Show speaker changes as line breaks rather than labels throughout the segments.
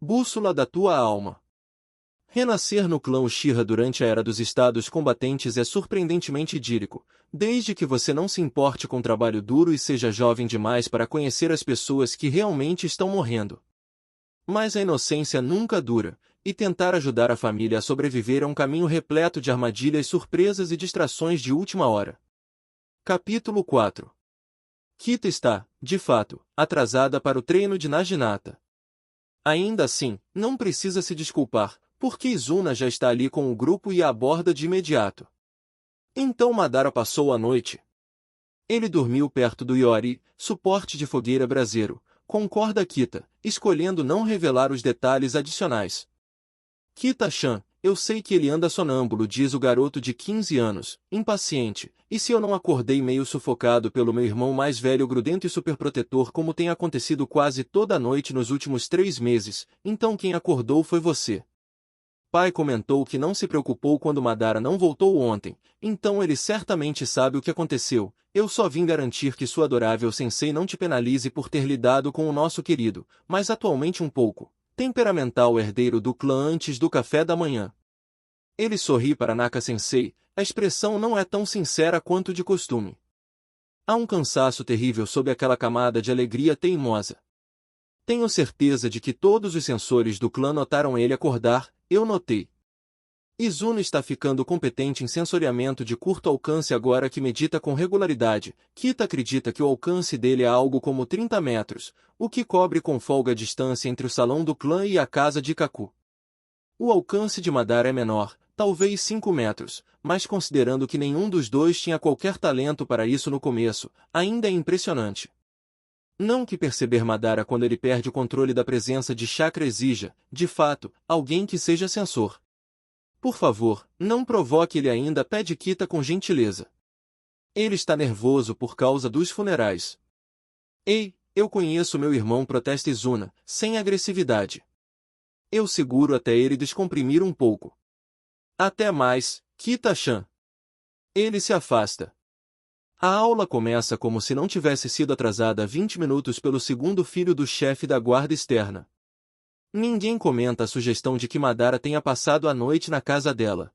Bússola da tua alma. Renascer no clã Uchiha durante a Era dos Estados Combatentes é surpreendentemente idílico, desde que você não se importe com trabalho duro e seja jovem demais para conhecer as pessoas que realmente estão morrendo. Mas a inocência nunca dura, e tentar ajudar a família a sobreviver é um caminho repleto de armadilhas, surpresas e distrações de última hora. Capítulo 4. Kita está, de fato, atrasada para o treino de Naginata. Ainda assim, não precisa se desculpar, porque Izuna já está ali com o grupo e a aborda de imediato. Então Madara passou a noite. Ele dormiu perto do Iori, suporte de fogueira braseiro, concorda Kita, escolhendo não revelar os detalhes adicionais. Kita-chan, eu sei que ele anda sonâmbulo, diz o garoto de 15 anos, impaciente, e se eu não acordei meio sufocado pelo meu irmão mais velho grudento e superprotetor como tem acontecido quase toda noite nos últimos 3 meses, então quem acordou foi você. Pai comentou que não se preocupou quando Madara não voltou ontem, então ele certamente sabe o que aconteceu. Eu só vim garantir que sua adorável sensei não te penalize por ter lidado com o nosso querido, mas atualmente um pouco temperamental herdeiro do clã antes do café da manhã. Ele sorri para Naka-sensei, a expressão não é tão sincera quanto de costume. Há um cansaço terrível sob aquela camada de alegria teimosa. Tenho certeza de que todos os sensores do clã notaram ele acordar, eu notei. Izuna está ficando competente em sensoriamento de curto alcance agora que medita com regularidade. Kita acredita que o alcance dele é algo como 30 metros, o que cobre com folga a distância entre o salão do clã e a casa de Kaku. O alcance de Madara é menor, talvez 5 metros, mas considerando que nenhum dos dois tinha qualquer talento para isso no começo, ainda é impressionante. Não que perceber Madara quando ele perde o controle da presença de chakra exija, de fato, alguém que seja sensor. Por favor, não provoque ele ainda, pede Kita com gentileza. Ele está nervoso por causa dos funerais. Ei, eu conheço meu irmão, protesta Izuna, sem agressividade. Eu seguro até ele descomprimir um pouco. Até mais, Kita-chan. Ele se afasta. A aula começa como se não tivesse sido atrasada 20 minutos pelo segundo filho do chefe da guarda externa. Ninguém comenta a sugestão de que Madara tenha passado a noite na casa dela.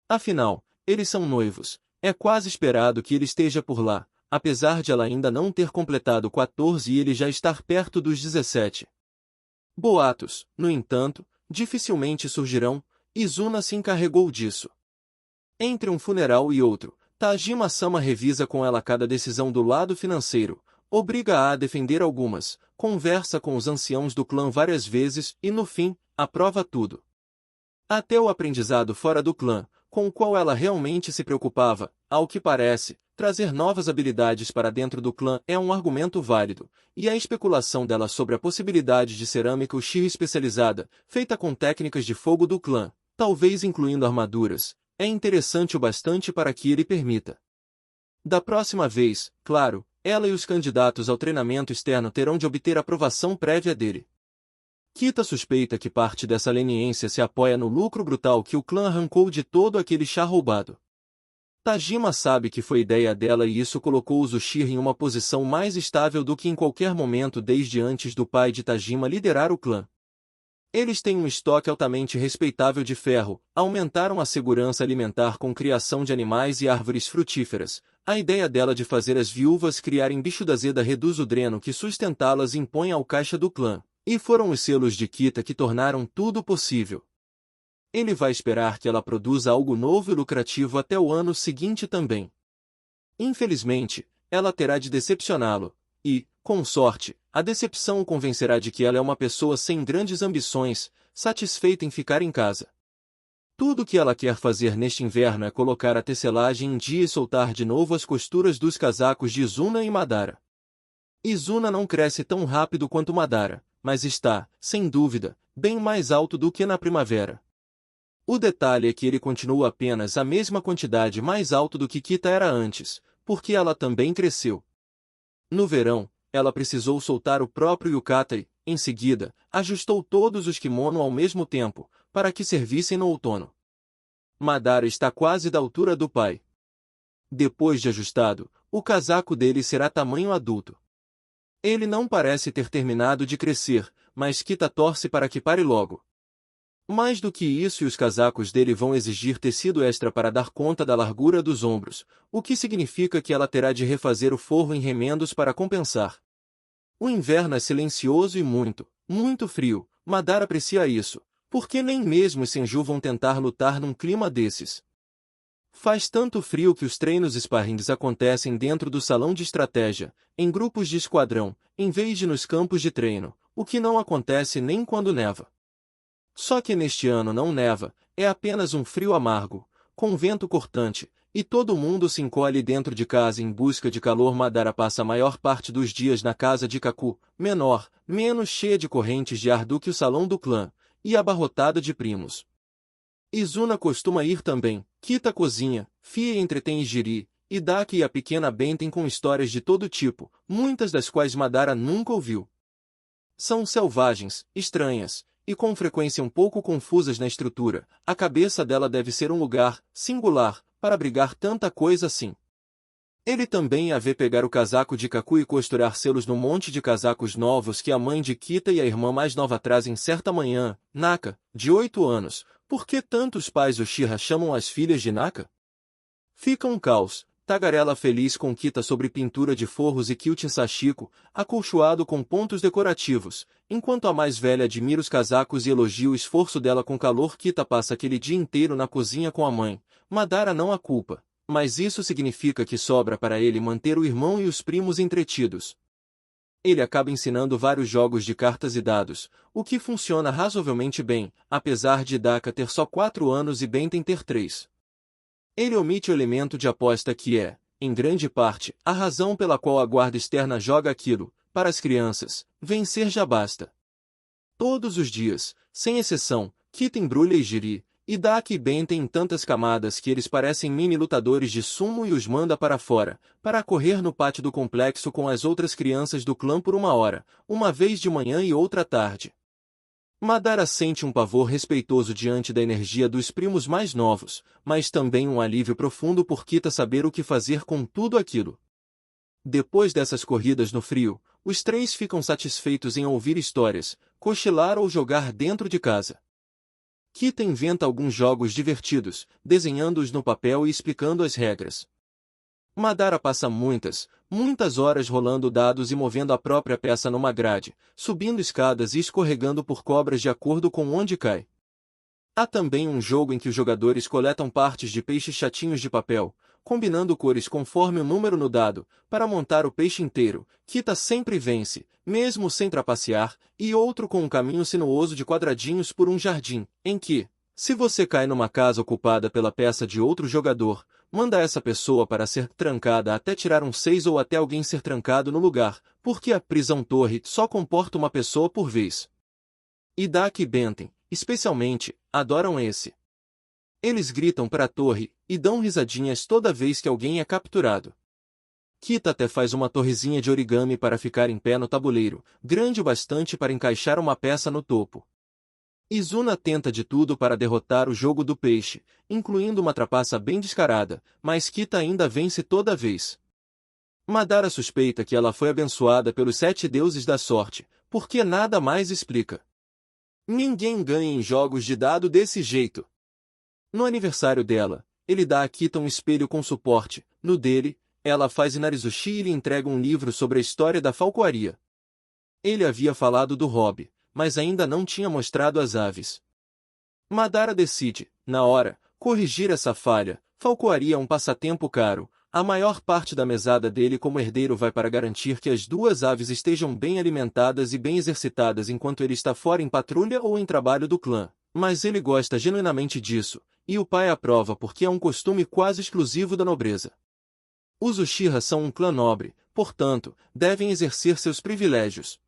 Afinal, eles são noivos, é quase esperado que ele esteja por lá, apesar de ela ainda não ter completado 14 e ele já estar perto dos 17. Boatos, no entanto, dificilmente surgirão, Izuna se encarregou disso. Entre um funeral e outro, Tajima-sama revisa com ela cada decisão do lado financeiro, obriga-a a defender algumas, conversa com os anciãos do clã várias vezes e, no fim, aprova tudo. Até o aprendizado fora do clã, com o qual ela realmente se preocupava, ao que parece, trazer novas habilidades para dentro do clã é um argumento válido, e a especulação dela sobre a possibilidade de cerâmica Uchiha especializada, feita com técnicas de fogo do clã, talvez incluindo armaduras, é interessante o bastante para que ele permita. Da próxima vez, claro, ela e os candidatos ao treinamento externo terão de obter aprovação prévia dele. Kita suspeita que parte dessa leniência se apoia no lucro brutal que o clã arrancou de todo aquele chá roubado. Tajima sabe que foi ideia dela e isso colocou os Uchiha em uma posição mais estável do que em qualquer momento desde antes do pai de Tajima liderar o clã. Eles têm um estoque altamente respeitável de ferro, aumentaram a segurança alimentar com criação de animais e árvores frutíferas. A ideia dela de fazer as viúvas criarem bicho da zeda reduz o dreno que sustentá-las impõe ao caixa do clã, e foram os selos de Kita que tornaram tudo possível. Ele vai esperar que ela produza algo novo e lucrativo até o ano seguinte também. Infelizmente, ela terá de decepcioná-lo, e, com sorte, a decepção o convencerá de que ela é uma pessoa sem grandes ambições, satisfeita em ficar em casa. Tudo o que ela quer fazer neste inverno é colocar a tecelagem em dia e soltar de novo as costuras dos casacos de Izuna e Madara. Izuna não cresce tão rápido quanto Madara, mas está, sem dúvida, bem mais alto do que na primavera. O detalhe é que ele continua apenas a mesma quantidade mais alto do que Kita era antes, porque ela também cresceu. No verão, ela precisou soltar o próprio yukata e, em seguida, ajustou todos os kimono ao mesmo tempo, para que servissem no outono. Madara está quase da altura do pai. Depois de ajustado, o casaco dele será tamanho adulto. Ele não parece ter terminado de crescer, mas Kita torce para que pare logo. Mais do que isso, os casacos dele vão exigir tecido extra para dar conta da largura dos ombros, o que significa que ela terá de refazer o forro em remendos para compensar. O inverno é silencioso e muito frio. Madara aprecia isso, porque nem mesmo os Senju vão tentar lutar num clima desses. Faz tanto frio que os treinos sparrings acontecem dentro do salão de estratégia, em grupos de esquadrão, em vez de nos campos de treino, o que não acontece nem quando neva. Só que neste ano não neva, é apenas um frio amargo, com vento cortante, e todo mundo se encolhe dentro de casa em busca de calor. Madara passa a maior parte dos dias na casa de Kaku, menor, menos cheia de correntes de ar do que o salão do clã, e abarrotada de primos. Izuna costuma ir também. Kita cozinha, Fie entretém Jiri, e Daki e a pequena Benten com histórias de todo tipo, muitas das quais Madara nunca ouviu. São selvagens, estranhas, e com frequência um pouco confusas na estrutura. A cabeça dela deve ser um lugar singular para abrigar tanta coisa assim. Ele também a vê pegar o casaco de Kaku e costurar selos no monte de casacos novos que a mãe de Kita e a irmã mais nova trazem certa manhã. Naka, de 8 anos, por que tantos pais Uchiha chamam as filhas de Naka? Fica um caos. Tagarela feliz com Kita sobre pintura de forros e Kyutin Sachiko, acolchoado com pontos decorativos, enquanto a mais velha admira os casacos e elogia o esforço dela com calor. Kita passa aquele dia inteiro na cozinha com a mãe. Madara não a culpa, mas isso significa que sobra para ele manter o irmão e os primos entretidos. Ele acaba ensinando vários jogos de cartas e dados, o que funciona razoavelmente bem, apesar de Daka ter só 4 anos e Benten ter 3. Ele omite o elemento de aposta que é, em grande parte, a razão pela qual a guarda externa joga aquilo. Para as crianças, vencer já basta. Todos os dias, sem exceção, Kita embrulha Jiri, e Daki e Benten em tantas camadas que eles parecem mini-lutadores de sumo e os manda para fora, para correr no pátio do complexo com as outras crianças do clã por 1 hora, uma vez de manhã e outra à tarde. Madara sente um pavor respeitoso diante da energia dos primos mais novos, mas também um alívio profundo por Kita saber o que fazer com tudo aquilo. Depois dessas corridas no frio, os 3 ficam satisfeitos em ouvir histórias, cochilar ou jogar dentro de casa. Kita inventa alguns jogos divertidos, desenhando-os no papel e explicando as regras. Madara passa muitas horas rolando dados e movendo a própria peça numa grade, subindo escadas e escorregando por cobras de acordo com onde cai. Há também um jogo em que os jogadores coletam partes de peixes chatinhos de papel, combinando cores conforme o número no dado, para montar o peixe inteiro. Kita sempre vence, mesmo sem trapacear, e outro com um caminho sinuoso de quadradinhos por um jardim, em que, se você cai numa casa ocupada pela peça de outro jogador, manda essa pessoa para ser trancada até tirar um 6 ou até alguém ser trancado no lugar, porque a prisão-torre só comporta uma pessoa por vez. E Daki e Benten, especialmente, adoram esse. Eles gritam para a torre, e dão risadinhas toda vez que alguém é capturado. Kita até faz uma torrezinha de origami para ficar em pé no tabuleiro, grande o bastante para encaixar uma peça no topo. Izuna tenta de tudo para derrotar o jogo do peixe, incluindo uma trapaça bem descarada, mas Kita ainda vence toda vez. Madara suspeita que ela foi abençoada pelos 7 deuses da sorte, porque nada mais explica. Ninguém ganha em jogos de dado desse jeito. No aniversário dela, ele dá a Kita um espelho com suporte. No dele, ela faz Inarizushi e lhe entrega um livro sobre a história da falcoaria. Ele havia falado do hobby, mas ainda não tinha mostrado as aves. Madara decide, na hora, corrigir essa falha. Falcoaria é um passatempo caro. A maior parte da mesada dele como herdeiro vai para garantir que as 2 aves estejam bem alimentadas e bem exercitadas enquanto ele está fora em patrulha ou em trabalho do clã. Mas ele gosta genuinamente disso, e o pai aprova porque é um costume quase exclusivo da nobreza. Os Uchiha são um clã nobre, portanto, devem exercer seus privilégios.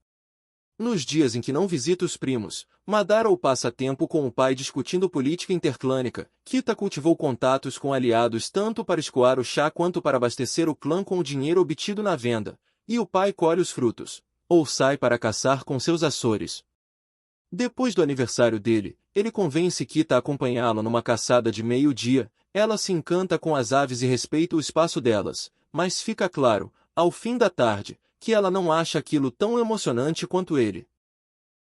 Nos dias em que não visita os primos, Madara ou passa tempo com o pai discutindo política interclânica. Kita cultivou contatos com aliados tanto para escoar o chá quanto para abastecer o clã com o dinheiro obtido na venda, e o pai colhe os frutos, ou sai para caçar com seus Açores. Depois do aniversário dele, ele convence Kita a acompanhá-lo numa caçada de meio-dia. Ela se encanta com as aves e respeita o espaço delas, mas fica claro, ao fim da tarde, que ela não acha aquilo tão emocionante quanto ele.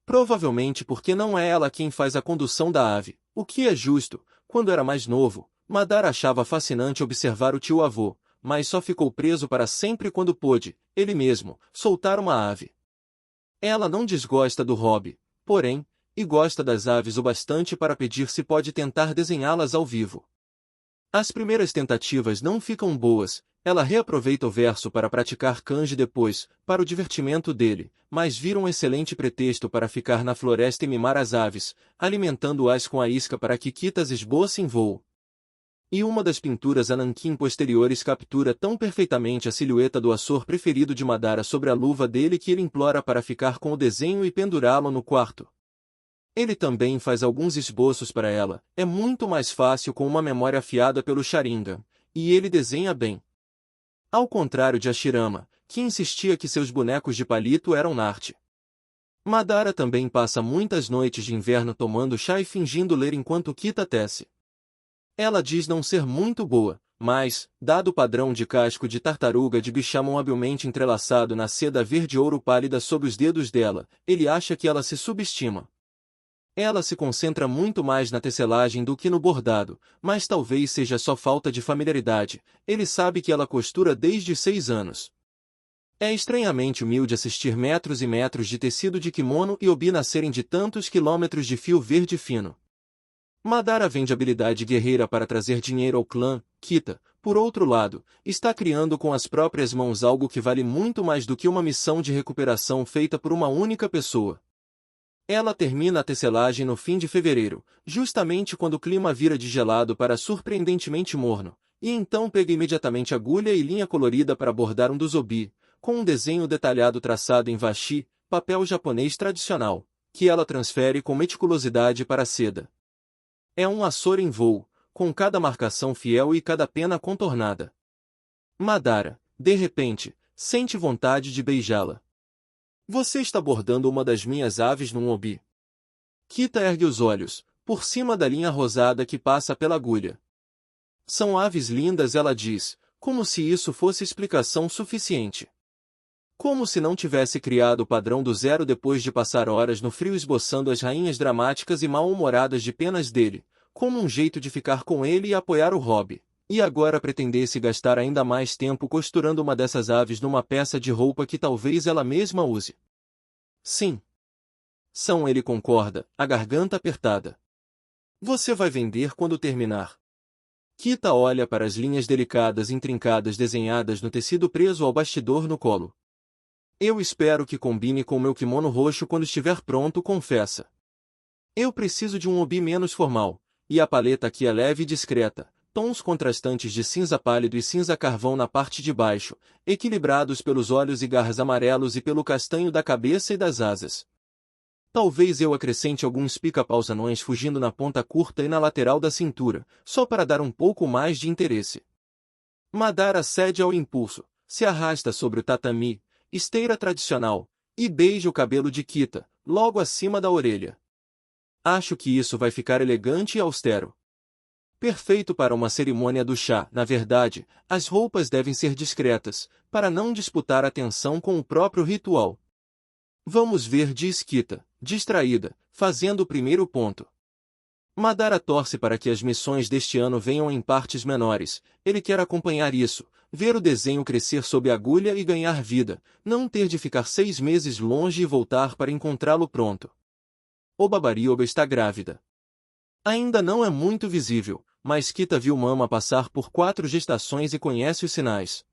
Provavelmente porque não é ela quem faz a condução da ave, o que é justo. Quando era mais novo, Madara achava fascinante observar o tio-avô, mas só ficou preso para sempre quando pôde, ele mesmo, soltar uma ave. Ela não desgosta do hobby, porém, e gosta das aves o bastante para pedir se pode tentar desenhá-las ao vivo. As primeiras tentativas não ficam boas, ela reaproveita o verso para praticar kanji depois, para o divertimento dele, mas vira um excelente pretexto para ficar na floresta e mimar as aves, alimentando-as com a isca para que Kitas esbocem voo. E uma das pinturas a nanquim posteriores captura tão perfeitamente a silhueta do Açor preferido de Madara sobre a luva dele que ele implora para ficar com o desenho e pendurá-lo no quarto. Ele também faz alguns esboços para ela, é muito mais fácil com uma memória afiada pelo Sharingan, e ele desenha bem. Ao contrário de Hashirama, que insistia que seus bonecos de palito eram narte. Madara também passa muitas noites de inverno tomando chá e fingindo ler enquanto Kita tece. Ela diz não ser muito boa, mas, dado o padrão de casco de tartaruga de Bishamon habilmente entrelaçado na seda verde-ouro pálida sob os dedos dela, ele acha que ela se subestima. Ela se concentra muito mais na tecelagem do que no bordado, mas talvez seja só falta de familiaridade, ele sabe que ela costura desde 6 anos. É estranhamente humilde assistir metros e metros de tecido de kimono e obi nascerem de tantos quilômetros de fio verde fino. Madara vende habilidade guerreira para trazer dinheiro ao clã. Kita, por outro lado, está criando com as próprias mãos algo que vale muito mais do que uma missão de recuperação feita por uma única pessoa. Ela termina a tecelagem no fim de fevereiro, justamente quando o clima vira de gelado para surpreendentemente morno, e então pega imediatamente agulha e linha colorida para bordar um dos obi, com um desenho detalhado traçado em washi, papel japonês tradicional, que ela transfere com meticulosidade para a seda. É um Açor em voo, com cada marcação fiel e cada pena contornada. Madara, de repente, sente vontade de beijá-la. Você está bordando uma das minhas aves num obi. Kita ergue os olhos, por cima da linha rosada que passa pela agulha. São aves lindas, ela diz, como se isso fosse explicação suficiente. Como se não tivesse criado o padrão do zero depois de passar horas no frio esboçando as rainhas dramáticas e mal-humoradas de penas dele, como um jeito de ficar com ele e apoiar o hobby. E agora pretendesse gastar ainda mais tempo costurando uma dessas aves numa peça de roupa que talvez ela mesma use. Sim. São, ele concorda, a garganta apertada. Você vai vender quando terminar. Kita olha para as linhas delicadas e intrincadas desenhadas no tecido preso ao bastidor no colo. Eu espero que combine com meu kimono roxo quando estiver pronto, confessa. Eu preciso de um obi menos formal, e a paleta aqui é leve e discreta. Tons contrastantes de cinza pálido e cinza carvão na parte de baixo, equilibrados pelos olhos e garras amarelos e pelo castanho da cabeça e das asas. Talvez eu acrescente alguns pica-paus anões fugindo na ponta curta e na lateral da cintura, só para dar um pouco mais de interesse. Madara cede ao impulso, se arrasta sobre o tatami, esteira tradicional, e beija o cabelo de Kita, logo acima da orelha. Acho que isso vai ficar elegante e austero. Perfeito para uma cerimônia do chá. Na verdade, as roupas devem ser discretas, para não disputar atenção com o próprio ritual. Vamos ver, diz Kita, distraída, fazendo o primeiro ponto. Madara torce para que as missões deste ano venham em partes menores, ele quer acompanhar isso, ver o desenho crescer sob a agulha e ganhar vida, não ter de ficar 6 meses longe e voltar para encontrá-lo pronto. Obabarioba está grávida. Ainda não é muito visível, mas Kita viu Mama passar por 4 gestações e conhece os sinais.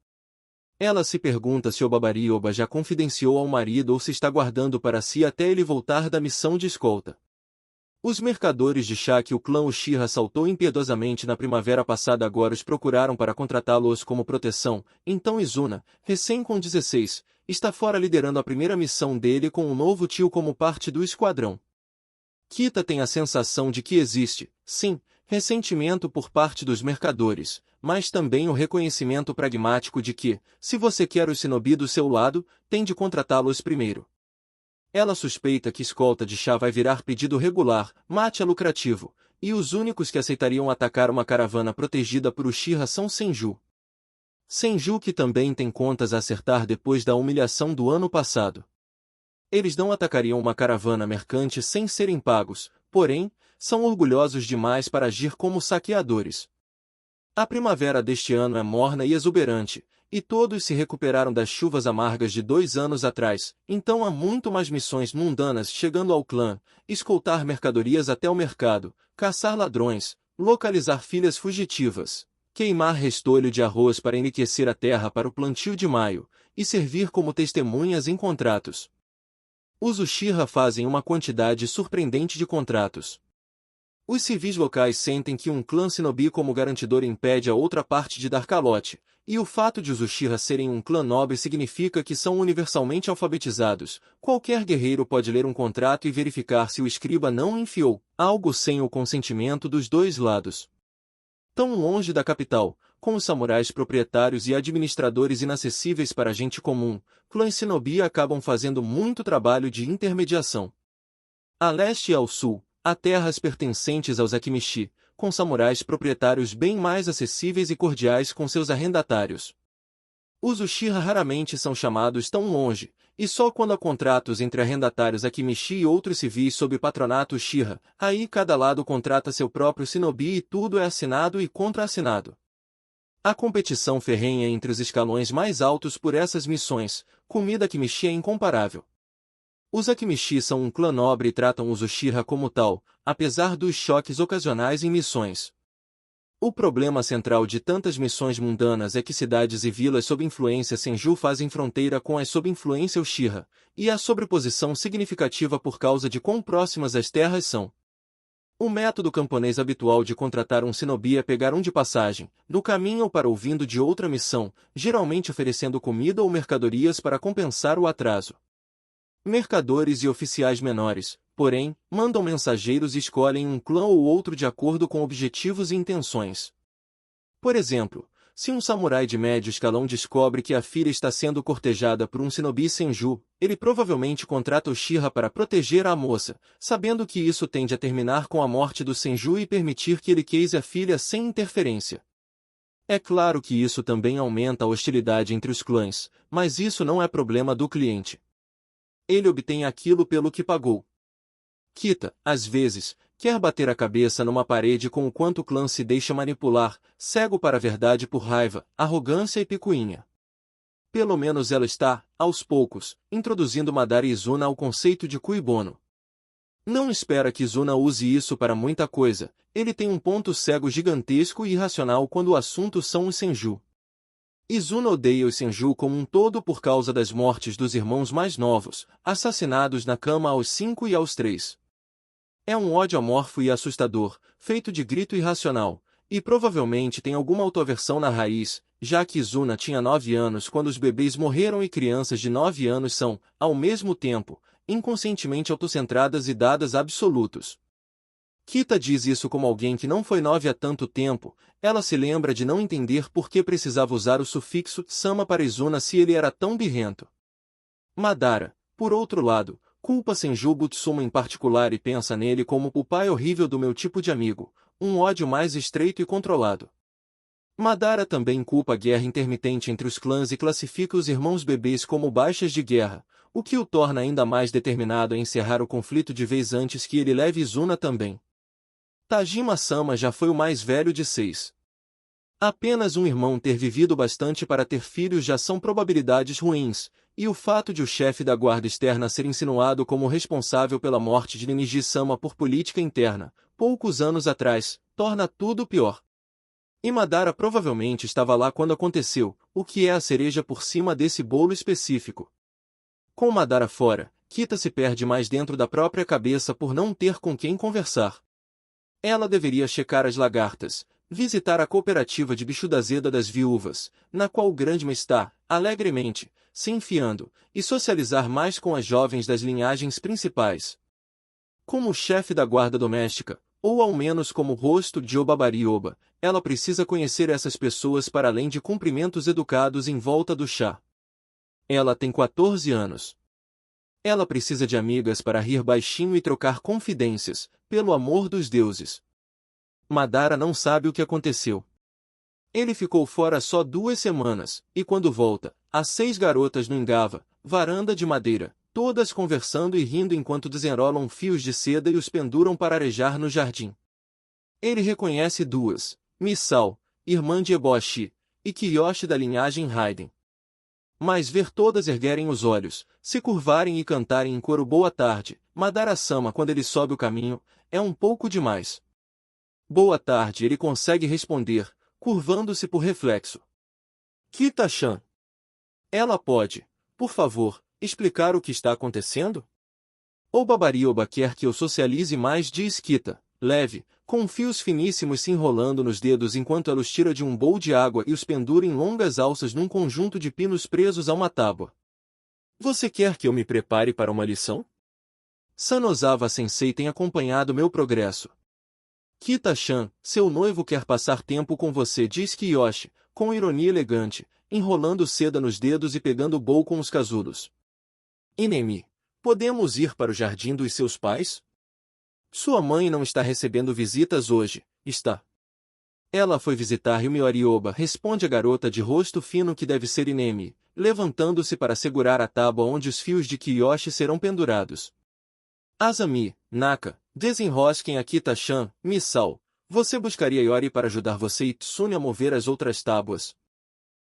Ela se pergunta se Obabarioba já confidenciou ao marido ou se está guardando para si até ele voltar da missão de escolta. Os mercadores de chá que o clã Uchiha assaltou impiedosamente na primavera passada agora os procuraram para contratá-los como proteção, então Izuna, recém com 16, está fora liderando a primeira missão dele com um novo tio como parte do esquadrão. Kita tem a sensação de que existe, sim, ressentimento por parte dos mercadores, mas também o reconhecimento pragmático de que, se você quer o shinobi do seu lado, tem de contratá-los primeiro. Ela suspeita que escolta de chá vai virar pedido regular, mate é lucrativo, e os únicos que aceitariam atacar uma caravana protegida por Uchiha são Senju. Senju que também tem contas a acertar depois da humilhação do ano passado. Eles não atacariam uma caravana mercante sem serem pagos, porém, são orgulhosos demais para agir como saqueadores. A primavera deste ano é morna e exuberante, e todos se recuperaram das chuvas amargas de 2 anos atrás, então há muito mais missões mundanas chegando ao clã: escoltar mercadorias até o mercado, caçar ladrões, localizar filhas fugitivas, queimar restolho de arroz para enriquecer a terra para o plantio de maio, e servir como testemunhas em contratos. Os Uchiha fazem uma quantidade surpreendente de contratos. Os civis locais sentem que um clã shinobi como garantidor impede a outra parte de dar calote, e o fato de os Uchiha serem um clã nobre significa que são universalmente alfabetizados. Qualquer guerreiro pode ler um contrato e verificar se o escriba não enfiou algo sem o consentimento dos dois lados. Tão longe da capital, com os samurais proprietários e administradores inacessíveis para a gente comum, clãs shinobi acabam fazendo muito trabalho de intermediação. A leste e ao sul, há terras pertencentes aos Akimishi, com samurais proprietários bem mais acessíveis e cordiais com seus arrendatários. Os Uchiha raramente são chamados tão longe, e só quando há contratos entre arrendatários Akimishi e outros civis sob patronato Uchiha, aí cada lado contrata seu próprio shinobi e tudo é assinado e contra-assinado. A competição ferrenha entre os escalões mais altos por essas missões, comida Akimishi é incomparável. Os Akimishi são um clã nobre e tratam os Uchiha como tal, apesar dos choques ocasionais em missões. O problema central de tantas missões mundanas é que cidades e vilas sob influência Senju fazem fronteira com as sob influência Uchiha, e há sobreposição significativa por causa de quão próximas as terras são. O método camponês habitual de contratar um shinobi é pegar um de passagem, no caminho ou para ou vindo de outra missão, geralmente oferecendo comida ou mercadorias para compensar o atraso. Mercadores e oficiais menores, porém, mandam mensageiros e escolhem um clã ou outro de acordo com objetivos e intenções. Por exemplo, se um samurai de médio escalão descobre que a filha está sendo cortejada por um shinobi Senju, ele provavelmente contrata Uchiha para proteger a moça, sabendo que isso tende a terminar com a morte do Senju e permitir que ele case a filha sem interferência. É claro que isso também aumenta a hostilidade entre os clãs, mas isso não é problema do cliente. Ele obtém aquilo pelo que pagou. Kita, às vezes, quer bater a cabeça numa parede com o quanto o clã se deixa manipular, cego para a verdade por raiva, arrogância e picuinha. Pelo menos ela está, aos poucos, introduzindo Madara e Izuna ao conceito de cui bono. Não espera que Izuna use isso para muita coisa, ele tem um ponto cego gigantesco e irracional quando o assunto são os Senju. Izuna odeia os Senju como um todo por causa das mortes dos irmãos mais novos, assassinados na cama aos 5 e aos 3. É um ódio amorfo e assustador, feito de grito irracional, e provavelmente tem alguma autoaversão na raiz, já que Izuna tinha 9 anos quando os bebês morreram e crianças de 9 anos são, ao mesmo tempo, inconscientemente autocentradas e dadas absolutos. Kita diz isso como alguém que não foi 9 há tanto tempo. Ela se lembra de não entender por que precisava usar o sufixo sama para Izuna se ele era tão birrento. Madara, por outro lado, culpa Senju Butsumo em particular e pensa nele como o pai horrível do meu tipo de amigo, um ódio mais estreito e controlado. Madara também culpa a guerra intermitente entre os clãs e classifica os irmãos bebês como baixas de guerra, o que o torna ainda mais determinado a encerrar o conflito de vez antes que ele leve Izuna também. Tajima-sama já foi o mais velho de 6. Apenas um irmão ter vivido bastante para ter filhos já são probabilidades ruins, e o fato de o chefe da guarda externa ser insinuado como responsável pela morte de Ninigi-sama por política interna, poucos anos atrás, torna tudo pior. E Madara provavelmente estava lá quando aconteceu, o que é a cereja por cima desse bolo específico. Com Madara fora, Kita se perde mais dentro da própria cabeça por não ter com quem conversar. Ela deveria checar as lagartas, visitar a cooperativa de bichudazeda das viúvas, na qual Grandma está, alegremente, se enfiando, e socializar mais com as jovens das linhagens principais. Como chefe da guarda doméstica, ou ao menos como rosto de Obabari-oba, ela precisa conhecer essas pessoas para além de cumprimentos educados em volta do chá. Ela tem 14 anos. Ela precisa de amigas para rir baixinho e trocar confidências, pelo amor dos deuses. Madara não sabe o que aconteceu. Ele ficou fora só 2 semanas, e quando volta, há 6 garotas no Engava, varanda de madeira, todas conversando e rindo enquanto desenrolam fios de seda e os penduram para arejar no jardim. Ele reconhece duas, Misao, irmã de Eboshi, e Kiyoshi da linhagem Raiden. Mas ver todas erguerem os olhos, se curvarem e cantarem em coro boa tarde, Madara-sama quando ele sobe o caminho, é um pouco demais. Boa tarde ele consegue responder, curvando-se por reflexo. Kita-chan. Ela pode, por favor, explicar o que está acontecendo? O Babarioba quer que eu socialize mais, diz Kita, leve, com fios finíssimos se enrolando nos dedos enquanto ela os tira de um bowl de água e os pendura em longas alças num conjunto de pinos presos a uma tábua. Você quer que eu me prepare para uma lição? Sanozawa-sensei tem acompanhado meu progresso. Kita-chan, seu noivo quer passar tempo com você, diz Kiyoshi, com ironia elegante, enrolando seda nos dedos e pegando o bowl com os casulos. Inemi, podemos ir para o jardim dos seus pais? Sua mãe não está recebendo visitas hoje, está? Ela foi visitar Yumiorioba, responde a garota de rosto fino que deve ser Inemi, levantando-se para segurar a tábua onde os fios de Kiyoshi serão pendurados. Azami, Naka, desenrosquem a Kita-chan, Misao. Você buscaria Yori para ajudar você e Tsune a mover as outras tábuas.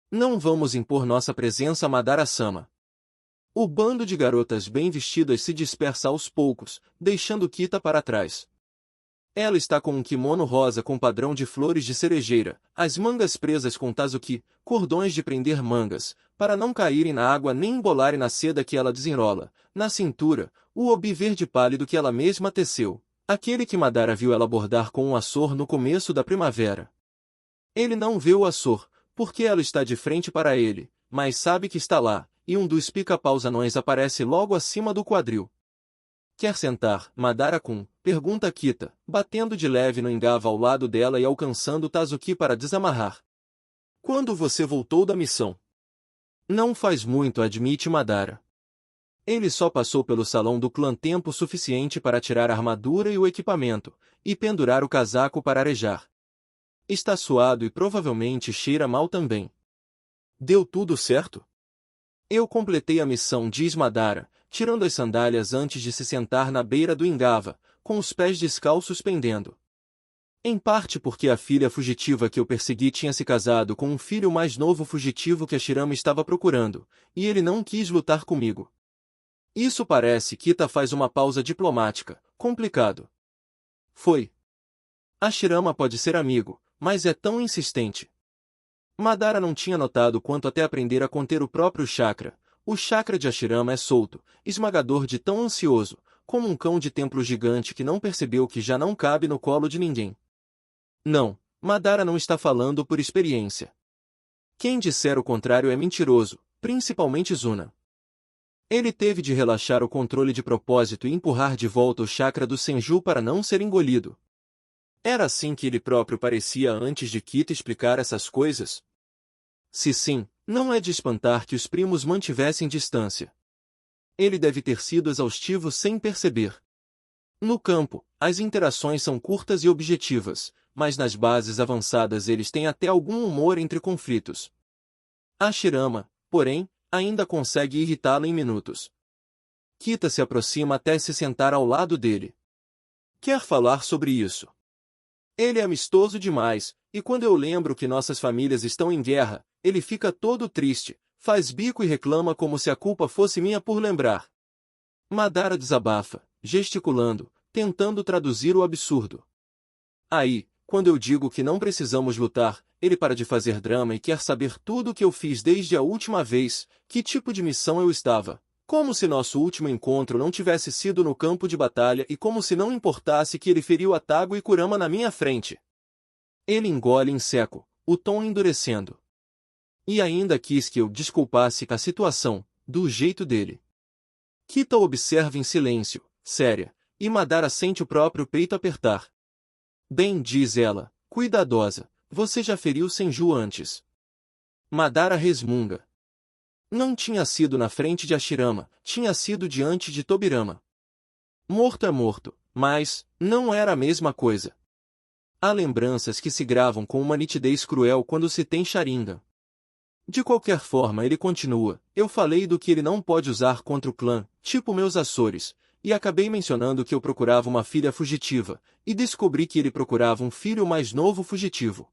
Não vamos impor nossa presença a Madara-sama. O bando de garotas bem vestidas se dispersa aos poucos, deixando Kita para trás. Ela está com um kimono rosa com padrão de flores de cerejeira, as mangas presas com tazuki, cordões de prender mangas, para não caírem na água nem embolarem na seda que ela desenrola, na cintura, o obi verde pálido que ela mesma teceu, aquele que Madara viu ela bordar com um açor no começo da primavera. Ele não vê o açor, porque ela está de frente para ele, mas sabe que está lá, e um dos pica-paus anões aparece logo acima do quadril. Quer sentar, Madara-kun? Pergunta Kita, batendo de leve no engava ao lado dela e alcançando Tazuki para desamarrar. Quando você voltou da missão? Não faz muito, admite Madara. Ele só passou pelo salão do clã tempo suficiente para tirar a armadura e o equipamento, e pendurar o casaco para arejar. Está suado e provavelmente cheira mal também. Deu tudo certo? Eu completei a missão, diz Madara, tirando as sandálias antes de se sentar na beira do engava, com os pés descalços pendendo. Em parte porque a filha fugitiva que eu persegui tinha se casado com um filho mais novo fugitivo que a Shirama estava procurando, e ele não quis lutar comigo. Isso parece. Kita faz uma pausa diplomática. Complicado. Foi. A Shirama pode ser amigo, mas é tão insistente. Madara não tinha notado quanto até aprender a conter o próprio chakra. O chakra de Hashirama é solto, esmagador de tão ansioso, como um cão de templo gigante que não percebeu que já não cabe no colo de ninguém. Não, Madara não está falando por experiência. Quem disser o contrário é mentiroso, principalmente Zuna. Ele teve de relaxar o controle de propósito e empurrar de volta o chakra do Senju para não ser engolido. Era assim que ele próprio parecia antes de Kita explicar essas coisas? Se sim, não é de espantar que os primos mantivessem distância. Ele deve ter sido exaustivo sem perceber. No campo, as interações são curtas e objetivas, mas nas bases avançadas eles têm até algum humor entre conflitos. A Shirama, porém, ainda consegue irritá-lo em minutos. Kita se aproxima até se sentar ao lado dele. Quer falar sobre isso? Ele é amistoso demais, e quando eu lembro que nossas famílias estão em guerra, ele fica todo triste, faz bico e reclama como se a culpa fosse minha por lembrar. Madara desabafa, gesticulando, tentando traduzir o absurdo. Aí, quando eu digo que não precisamos lutar, ele para de fazer drama e quer saber tudo o que eu fiz desde a última vez, que tipo de missão eu estava. Como se nosso último encontro não tivesse sido no campo de batalha e como se não importasse que ele feriu Atago e Kurama na minha frente. Ele engole em seco, o tom endurecendo. E ainda quis que eu desculpasse a situação, do jeito dele. Kita observa em silêncio, séria, e Madara sente o próprio peito apertar. Bem, diz ela, cuidadosa, você já feriu Senju antes. Madara resmunga. Não tinha sido na frente de Hashirama, tinha sido diante de Tobirama. Morto é morto, mas não era a mesma coisa. Há lembranças que se gravam com uma nitidez cruel quando se tem Sharingan. De qualquer forma ele continua, eu falei do que ele não pode usar contra o clã, tipo meus Açores, e acabei mencionando que eu procurava uma filha fugitiva, e descobri que ele procurava um filho mais novo fugitivo.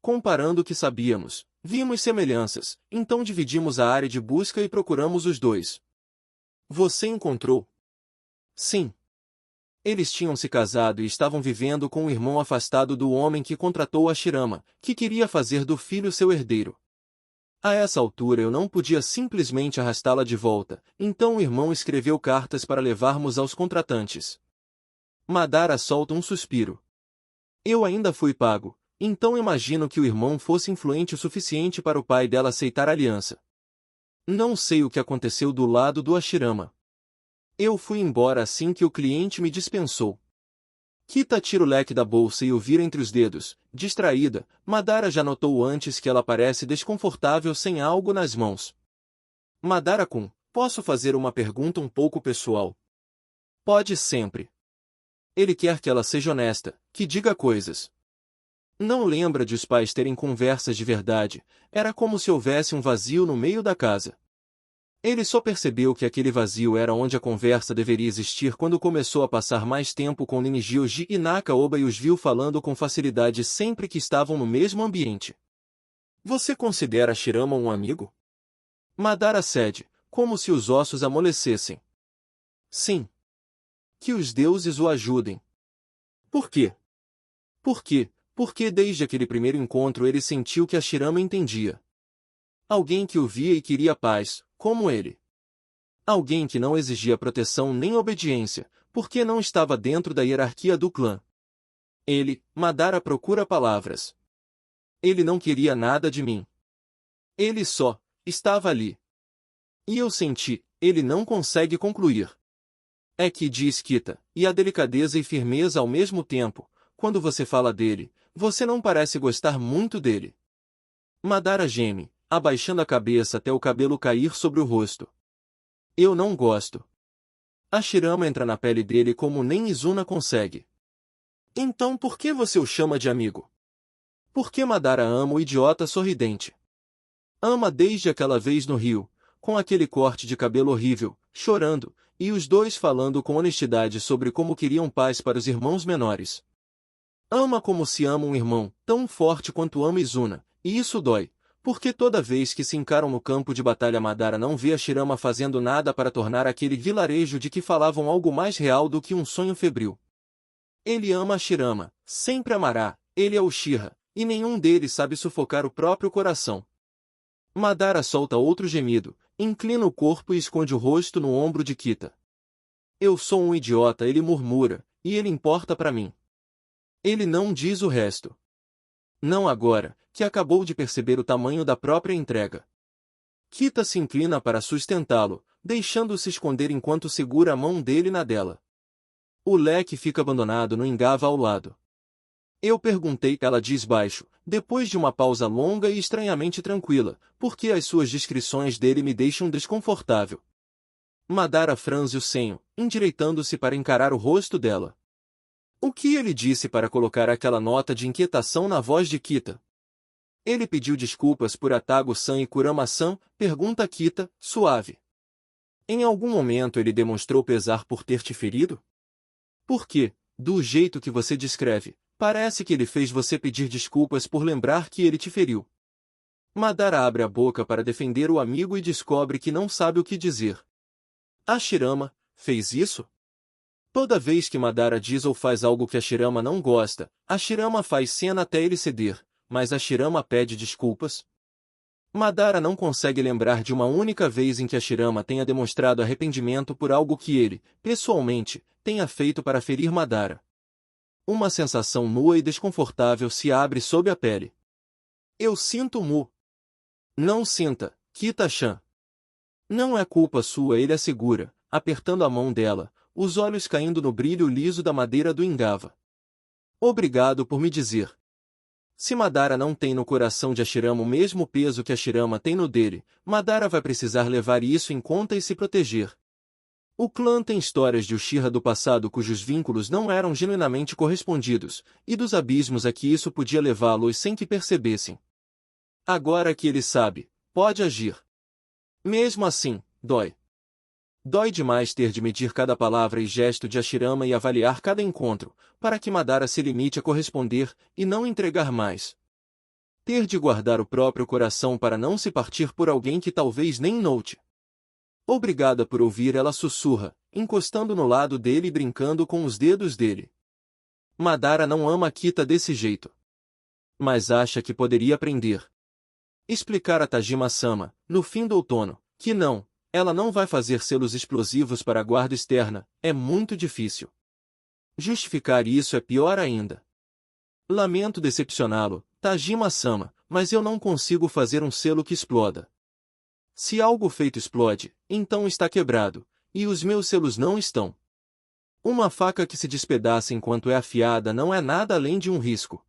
Comparando o que sabíamos, vimos semelhanças, então dividimos a área de busca e procuramos os dois. Você encontrou? Sim. Eles tinham se casado e estavam vivendo com um irmão afastado do homem que contratou a Shirama, que queria fazer do filho seu herdeiro. A essa altura eu não podia simplesmente arrastá-la de volta, então o irmão escreveu cartas para levarmos aos contratantes. Madara solta um suspiro. Eu ainda fui pago, então imagino que o irmão fosse influente o suficiente para o pai dela aceitar a aliança. Não sei o que aconteceu do lado do Hashirama. Eu fui embora assim que o cliente me dispensou. Kita tira o leque da bolsa e o vira entre os dedos. Distraída, Madara já notou antes que ela parece desconfortável sem algo nas mãos. Madara-kun, posso fazer uma pergunta um pouco pessoal? Pode sempre. Ele quer que ela seja honesta, que diga coisas. Não lembra de os pais terem conversas de verdade, era como se houvesse um vazio no meio da casa. Ele só percebeu que aquele vazio era onde a conversa deveria existir quando começou a passar mais tempo com Ninjioji e Nakaoba e os viu falando com facilidade sempre que estavam no mesmo ambiente. Você considera Shirama um amigo? Madara cede, como se os ossos amolecessem. Sim. Que os deuses o ajudem. Por quê? Porque desde aquele primeiro encontro ele sentiu que a Shirama entendia. Alguém que o via e queria paz, como ele. Alguém que não exigia proteção nem obediência, porque não estava dentro da hierarquia do clã. Ele, Madara, procura palavras. Ele não queria nada de mim. Ele só estava ali. E eu senti, ele não consegue concluir. É que diz Kita, e a delicadeza e firmeza ao mesmo tempo, quando você fala dele, você não parece gostar muito dele. Madara geme, abaixando a cabeça até o cabelo cair sobre o rosto. Eu não gosto. A Shirama entra na pele dele como nem Izuna consegue. Então por que você o chama de amigo? Por que Madara ama o idiota sorridente? Ama desde aquela vez no rio, com aquele corte de cabelo horrível, chorando, e os dois falando com honestidade sobre como queriam paz para os irmãos menores. Ama como se ama um irmão, tão forte quanto ama Izuna, e isso dói. Porque toda vez que se encaram no campo de batalha Madara não vê a Shirama fazendo nada para tornar aquele vilarejo de que falavam algo mais real do que um sonho febril. Ele ama a Shirama, sempre amará, ele é o Uchiha, e nenhum deles sabe sufocar o próprio coração. Madara solta outro gemido, inclina o corpo e esconde o rosto no ombro de Kita. Eu sou um idiota, ele murmura, e ele importa para mim. Ele não diz o resto. Não agora, que acabou de perceber o tamanho da própria entrega. Kita se inclina para sustentá-lo, deixando-se esconder enquanto segura a mão dele na dela. O leque fica abandonado no engava ao lado. Eu perguntei, ela diz baixo, depois de uma pausa longa e estranhamente tranquila, porque as suas descrições dele me deixam desconfortável. Madara franze o senho, endireitando-se para encarar o rosto dela. O que ele disse para colocar aquela nota de inquietação na voz de Kita? Ele pediu desculpas por Atago-san e Kurama-san, pergunta Kita, suave. Em algum momento ele demonstrou pesar por ter te ferido? Porque, do jeito que você descreve, parece que ele fez você pedir desculpas por lembrar que ele te feriu. Madara abre a boca para defender o amigo e descobre que não sabe o que dizer. A Shirama fez isso? Toda vez que Madara diz ou faz algo que a Shirama não gosta, a Shirama faz cena até ele ceder, mas a Shirama pede desculpas? Madara não consegue lembrar de uma única vez em que a Shirama tenha demonstrado arrependimento por algo que ele, pessoalmente, tenha feito para ferir Madara. Uma sensação nua e desconfortável se abre sob a pele. Eu sinto Mu. Não sinta, Kita-chan. Não é culpa sua, ele assegura, apertando a mão dela, os olhos caindo no brilho liso da madeira do engava. Obrigado por me dizer. Se Madara não tem no coração de Hashirama o mesmo peso que a Shirama tem no dele, Madara vai precisar levar isso em conta e se proteger. O clã tem histórias de Uchiha do passado cujos vínculos não eram genuinamente correspondidos, e dos abismos a que isso podia levá-los sem que percebessem. Agora que ele sabe, pode agir. Mesmo assim, dói. Dói demais ter de medir cada palavra e gesto de Hashirama e avaliar cada encontro, para que Madara se limite a corresponder e não entregar mais. Ter de guardar o próprio coração para não se partir por alguém que talvez nem note. Obrigada por ouvir, ela sussurra, encostando no lado dele e brincando com os dedos dele. Madara não ama Kita desse jeito. Mas acha que poderia aprender. Explicar a Tajima-sama, no fim do outono, que não, ela não vai fazer selos explosivos para a guarda externa, é muito difícil. Justificar isso é pior ainda. Lamento decepcioná-lo, Tajima-sama, mas eu não consigo fazer um selo que exploda. Se algo feito explode, então está quebrado, e os meus selos não estão. Uma faca que se despedaça enquanto é afiada não é nada além de um risco.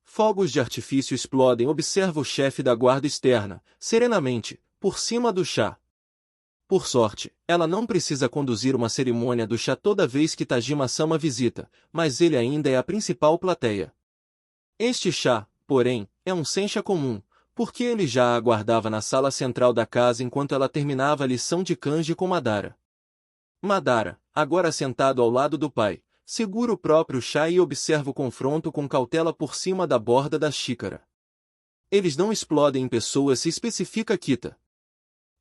Fogos de artifício explodem, observa o chefe da guarda externa, serenamente, por cima do chá. Por sorte, ela não precisa conduzir uma cerimônia do chá toda vez que Tajima-sama visita, mas ele ainda é a principal plateia. Este chá, porém, é um sencha comum, porque ele já a aguardava na sala central da casa enquanto ela terminava a lição de kanji com Madara. Madara, agora sentado ao lado do pai, segura o próprio chá e observa o confronto com cautela por cima da borda da xícara. Eles não explodem em pessoas, se especifica Kita.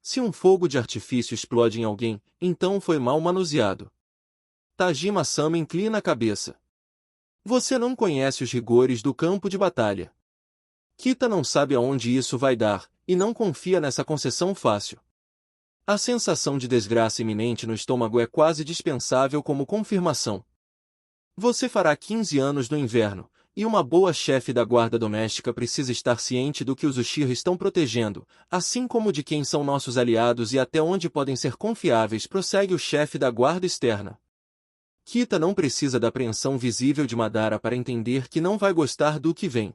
Se um fogo de artifício explode em alguém, então foi mal manuseado. Tajima-sama inclina a cabeça. Você não conhece os rigores do campo de batalha. Kita não sabe aonde isso vai dar, e não confia nessa concessão fácil. A sensação de desgraça iminente no estômago é quase dispensável como confirmação. Você fará 15 anos no inverno, e uma boa chefe da guarda doméstica precisa estar ciente do que os Uchiha estão protegendo, assim como de quem são nossos aliados e até onde podem ser confiáveis, prossegue o chefe da guarda externa. Kita não precisa da apreensão visível de Madara para entender que não vai gostar do que vem.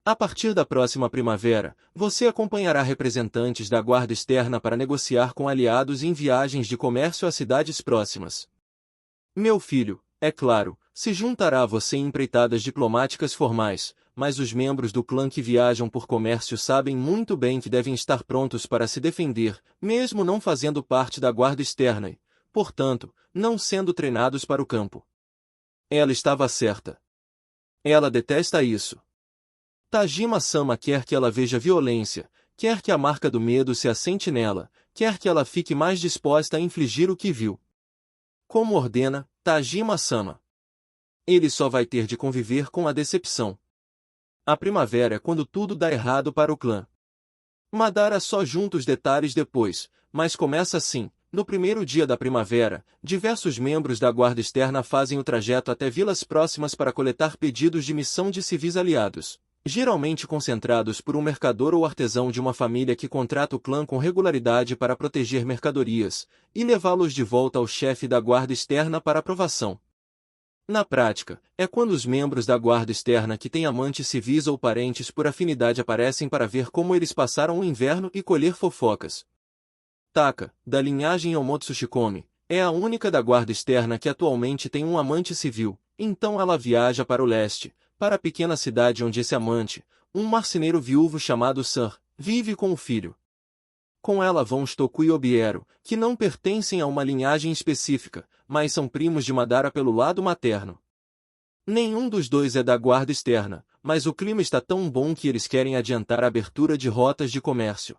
A partir da próxima primavera, você acompanhará representantes da guarda externa para negociar com aliados em viagens de comércio a cidades próximas. Meu filho, é claro, se juntará a você em empreitadas diplomáticas formais, mas os membros do clã que viajam por comércio sabem muito bem que devem estar prontos para se defender, mesmo não fazendo parte da guarda externa e, portanto, não sendo treinados para o campo. Ela estava certa. Ela detesta isso. Tajima-sama quer que ela veja violência, quer que a marca do medo se assente nela, quer que ela fique mais disposta a infligir o que viu. Como ordena Tajima-sama. Ele só vai ter de conviver com a decepção. A primavera é quando tudo dá errado para o clã. Madara só junta os detalhes depois, mas começa assim. No primeiro dia da primavera, diversos membros da guarda externa fazem o trajeto até vilas próximas para coletar pedidos de missão de civis aliados, geralmente concentrados por um mercador ou artesão de uma família que contrata o clã com regularidade para proteger mercadorias, e levá-los de volta ao chefe da guarda externa para aprovação. Na prática, é quando os membros da guarda externa que têm amantes civis ou parentes por afinidade aparecem para ver como eles passaram o inverno e colher fofocas. Taka, da linhagem Omotsushikomi, é a única da guarda externa que atualmente tem um amante civil, então ela viaja para o leste, para a pequena cidade onde esse amante, um marceneiro viúvo chamado San, vive com o filho. Com ela vão Shitoku e Obiero, que não pertencem a uma linhagem específica, mas são primos de Madara pelo lado materno. Nenhum dos dois é da guarda externa, mas o clima está tão bom que eles querem adiantar a abertura de rotas de comércio.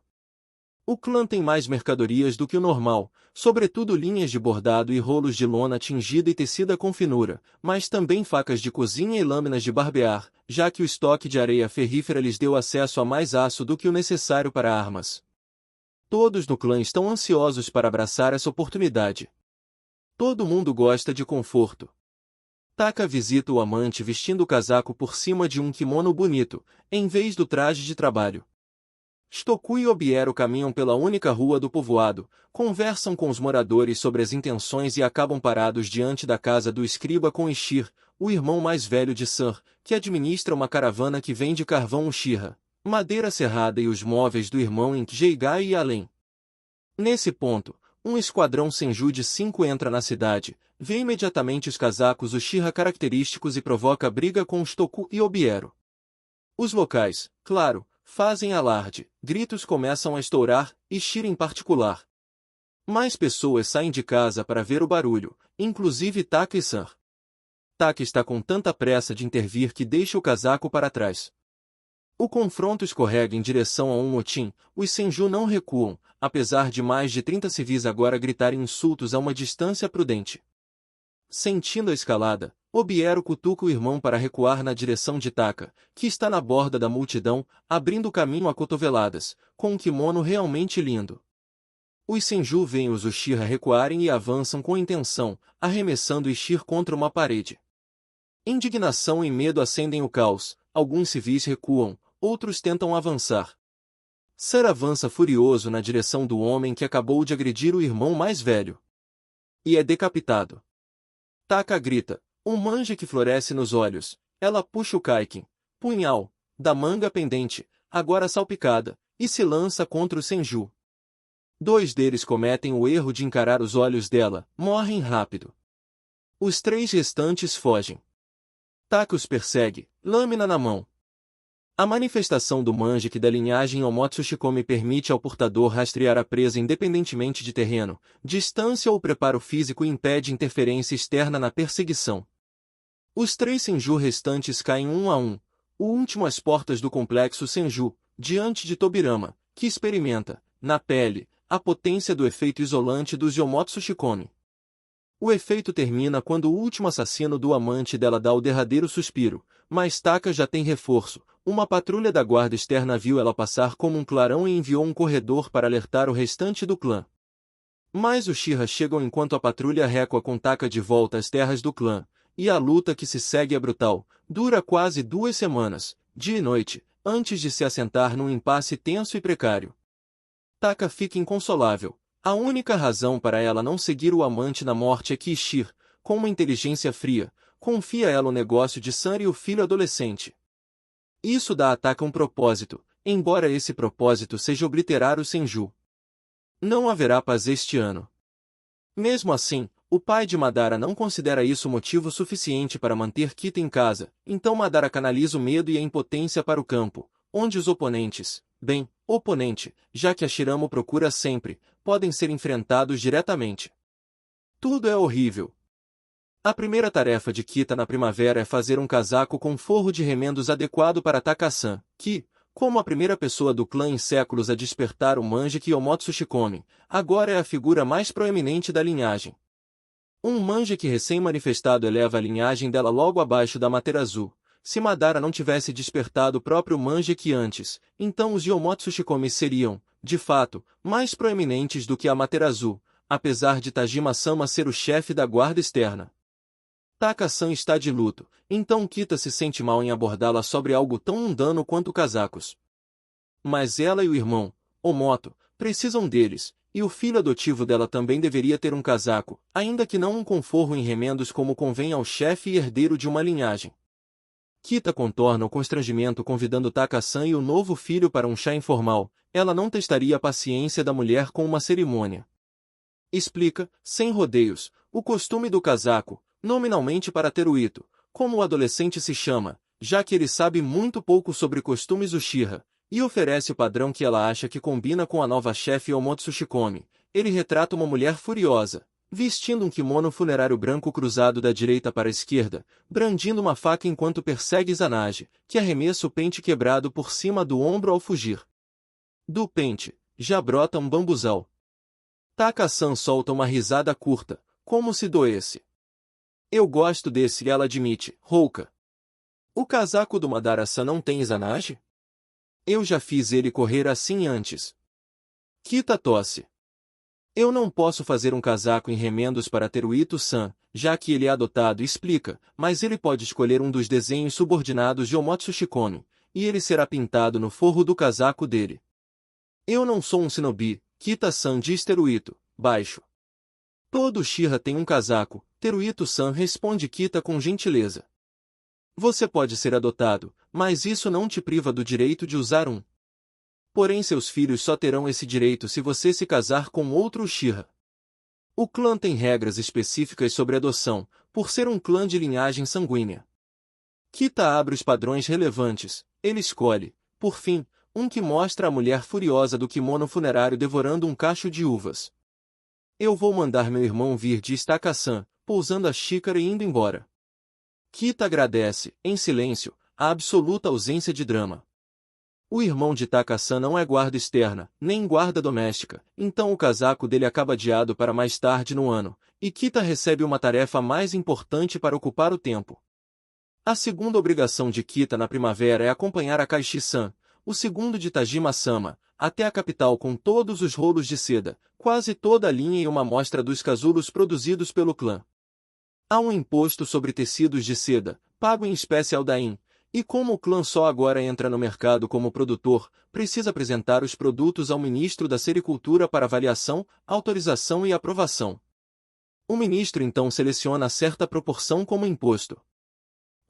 O clã tem mais mercadorias do que o normal, sobretudo linhas de bordado e rolos de lona tingida e tecida com finura, mas também facas de cozinha e lâminas de barbear, já que o estoque de areia ferrífera lhes deu acesso a mais aço do que o necessário para armas. Todos no clã estão ansiosos para abraçar essa oportunidade. Todo mundo gosta de conforto. Taka visita o amante vestindo o casaco por cima de um kimono bonito, em vez do traje de trabalho. Shitoku e Obiero caminham pela única rua do povoado, conversam com os moradores sobre as intenções e acabam parados diante da casa do escriba com Ishir, o irmão mais velho de San, que administra uma caravana que vende carvão Uchiha, madeira serrada e os móveis do irmão em Kjeigai e além. Nesse ponto, um esquadrão Senju de 5 entra na cidade, vê imediatamente os casacos Uchiha característicos e provoca briga com Shitoku e Obiero. Os locais, claro, fazem alarde, gritos começam a estourar, e Shira em particular. Mais pessoas saem de casa para ver o barulho, inclusive Taka e San. Taka está com tanta pressa de intervir que deixa o casaco para trás. O confronto escorrega em direção a um motim, os Senju não recuam, apesar de mais de 30 civis agora gritarem insultos a uma distância prudente. Sentindo a escalada, Obiero cutuca o irmão para recuar na direção de Taka, que está na borda da multidão, abrindo caminho a cotoveladas, com um kimono realmente lindo. Os Senju veem os Uchiha recuarem e avançam com intenção, arremessando Ishir contra uma parede. Indignação e medo acendem o caos, alguns civis recuam, outros tentam avançar. Ser avança furioso na direção do homem que acabou de agredir o irmão mais velho. E é decapitado. Taka grita, um mangue que floresce nos olhos. Ela puxa o kaikin, punhal, da manga pendente, agora salpicada, e se lança contra o Senju. Dois deles cometem o erro de encarar os olhos dela, morrem rápido. Os três restantes fogem. Taka os persegue, lâmina na mão. A manifestação do mangue da linhagem Omotsushikomi permite ao portador rastrear a presa independentemente de terreno, distância ou preparo físico e impede interferência externa na perseguição. Os três Senju restantes caem um a um, o último às portas do complexo Senju, diante de Tobirama, que experimenta, na pele, a potência do efeito isolante dos Omotsushikomi. O efeito termina quando o último assassino do amante dela dá o derradeiro suspiro, mas Taka já tem reforço. Uma patrulha da guarda externa viu ela passar como um clarão e enviou um corredor para alertar o restante do clã. Mas os Uchiha chegam enquanto a patrulha recua com Taka de volta às terras do clã, e a luta que se segue é brutal, dura quase 2 semanas, dia e noite, antes de se assentar num impasse tenso e precário. Taka fica inconsolável. A única razão para ela não seguir o amante na morte é que Ishir, com uma inteligência fria, confia a ela o negócio de San e o filho adolescente. Isso dá a Taka um propósito, embora esse propósito seja obliterar o Senju. Não haverá paz este ano. Mesmo assim, o pai de Madara não considera isso motivo suficiente para manter Kita em casa, então Madara canaliza o medo e a impotência para o campo, onde os oponentes, oponente, já que a Shiramo procura sempre, podem ser enfrentados diretamente. Tudo é horrível. A primeira tarefa de Kita na primavera é fazer um casaco com forro de remendos adequado para Taka-san, que, como a primeira pessoa do clã em séculos a despertar o mangue Omotsushikomi, agora é a figura mais proeminente da linhagem. Um mangue recém-manifestado eleva a linhagem dela logo abaixo da Amaterasu. Se Madara não tivesse despertado o próprio mangue antes, então os Omotsushikomi seriam, de fato, mais proeminentes do que a Amaterasu, apesar de Tajima-sama ser o chefe da guarda externa. Taka-san está de luto, então Kita se sente mal em abordá-la sobre algo tão mundano quanto casacos. Mas ela e o irmão, Omoto, precisam deles, e o filho adotivo dela também deveria ter um casaco, ainda que não um com forro em remendos como convém ao chefe e herdeiro de uma linhagem. Kita contorna o constrangimento convidando Taka-san e o novo filho para um chá informal. Ela não testaria a paciência da mulher com uma cerimônia. Explica, sem rodeios, o costume do casaco, nominalmente para Teruito, como o adolescente se chama, já que ele sabe muito pouco sobre costumes Uchiha, e oferece o padrão que ela acha que combina com a nova chefe Omotsushikomi. Ele retrata uma mulher furiosa, vestindo um kimono funerário branco cruzado da direita para a esquerda, brandindo uma faca enquanto persegue Izanagi, que arremessa o pente quebrado por cima do ombro ao fugir. Do pente, já brota um bambuzal. Taka-san solta uma risada curta, como se doesse. Eu gosto desse, ela admite, rouca. O casaco do Madara-san não tem Izanagi? Eu já fiz ele correr assim antes. Kita tosse. Eu não posso fazer um casaco em remendos para Teruito-san, já que ele é adotado, explica, mas ele pode escolher um dos desenhos subordinados de Omotsushikomi, e ele será pintado no forro do casaco dele. Eu não sou um shinobi, Kita-san diz Teruito, baixo. Todo Uchiha tem um casaco, Teruito-san responde Kita com gentileza. Você pode ser adotado, mas isso não te priva do direito de usar um. Porém seus filhos só terão esse direito se você se casar com outro Uchiha. O clã tem regras específicas sobre adoção, por ser um clã de linhagem sanguínea. Kita abre os padrões relevantes, ele escolhe, por fim, Um que mostra a mulher furiosa do kimono funerário devorando um cacho de uvas. Eu vou mandar meu irmão vir de Estaca-san, pousando a xícara e indo embora. Kita agradece, em silêncio, a absoluta ausência de drama. O irmão de Taka-san não é guarda externa, nem guarda doméstica, então o casaco dele acaba adiado para mais tarde no ano, e Kita recebe uma tarefa mais importante para ocupar o tempo. A segunda obrigação de Kita na primavera é acompanhar a Kaishi-san, o segundo de Tajima-sama, até a capital com todos os rolos de seda, quase toda a linha e uma amostra dos casulos produzidos pelo clã. Há um imposto sobre tecidos de seda, pago em espécie ao Dain, e como o clã só agora entra no mercado como produtor, precisa apresentar os produtos ao ministro da Sericultura para avaliação, autorização e aprovação. O ministro então seleciona certa proporção como imposto.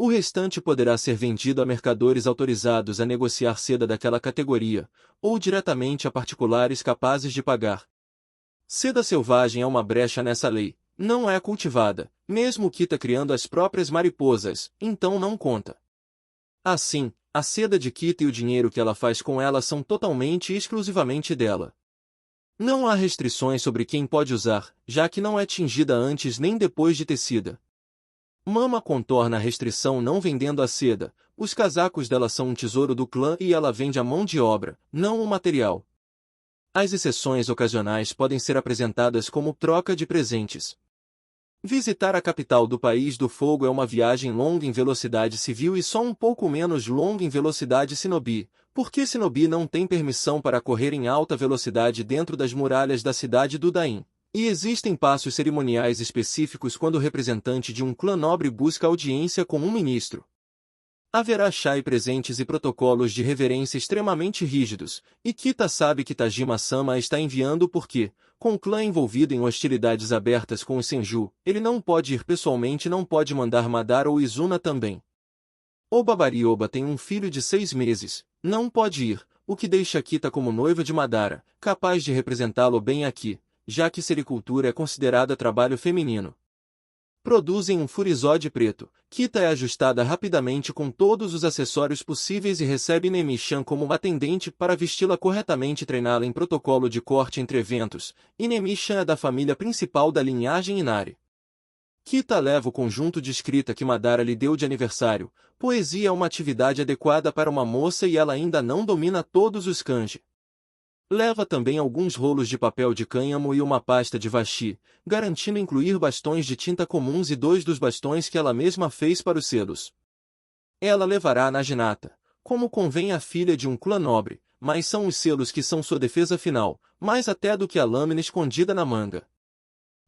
O restante poderá ser vendido a mercadores autorizados a negociar seda daquela categoria, ou diretamente a particulares capazes de pagar. Seda selvagem é uma brecha nessa lei, não é cultivada, mesmo Kita criando as próprias mariposas, então não conta. Assim, a seda de Kita e o dinheiro que ela faz com ela são totalmente e exclusivamente dela. Não há restrições sobre quem pode usar, já que não é tingida antes nem depois de tecida. Mama contorna a restrição não vendendo a seda, os casacos dela são um tesouro do clã e ela vende a mão de obra, não o material. As exceções ocasionais podem ser apresentadas como troca de presentes. Visitar a capital do País do Fogo é uma viagem longa em velocidade civil e só um pouco menos longa em velocidade shinobi, porque shinobi não tem permissão para correr em alta velocidade dentro das muralhas da cidade do Dain. E existem passos cerimoniais específicos quando o representante de um clã nobre busca audiência com um ministro. Haverá chá e presentes e protocolos de reverência extremamente rígidos, e Kita sabe que Tajima-sama a está enviando porque, com o clã envolvido em hostilidades abertas com o Senju, ele não pode ir pessoalmente e não pode mandar Madara ou Izuna também. Obabari-oba tem um filho de 6 meses, não pode ir, o que deixa Kita como noiva de Madara, capaz de representá-lo bem aqui, já que sericultura é considerada trabalho feminino. Produzem um furisode preto, Kita é ajustada rapidamente com todos os acessórios possíveis e recebe Nemi-chan como atendente para vesti-la corretamente e treiná-la em protocolo de corte entre eventos, e Nemi-chan é da família principal da linhagem Inari. Kita leva o conjunto de escrita que Madara lhe deu de aniversário, poesia é uma atividade adequada para uma moça e ela ainda não domina todos os kanji. Leva também alguns rolos de papel de cânhamo e uma pasta de washi, garantindo incluir bastões de tinta comuns e 2 dos bastões que ela mesma fez para os selos. Ela levará a Naginata, como convém à filha de um clã nobre, mas são os selos que são sua defesa final, mais até do que a lâmina escondida na manga.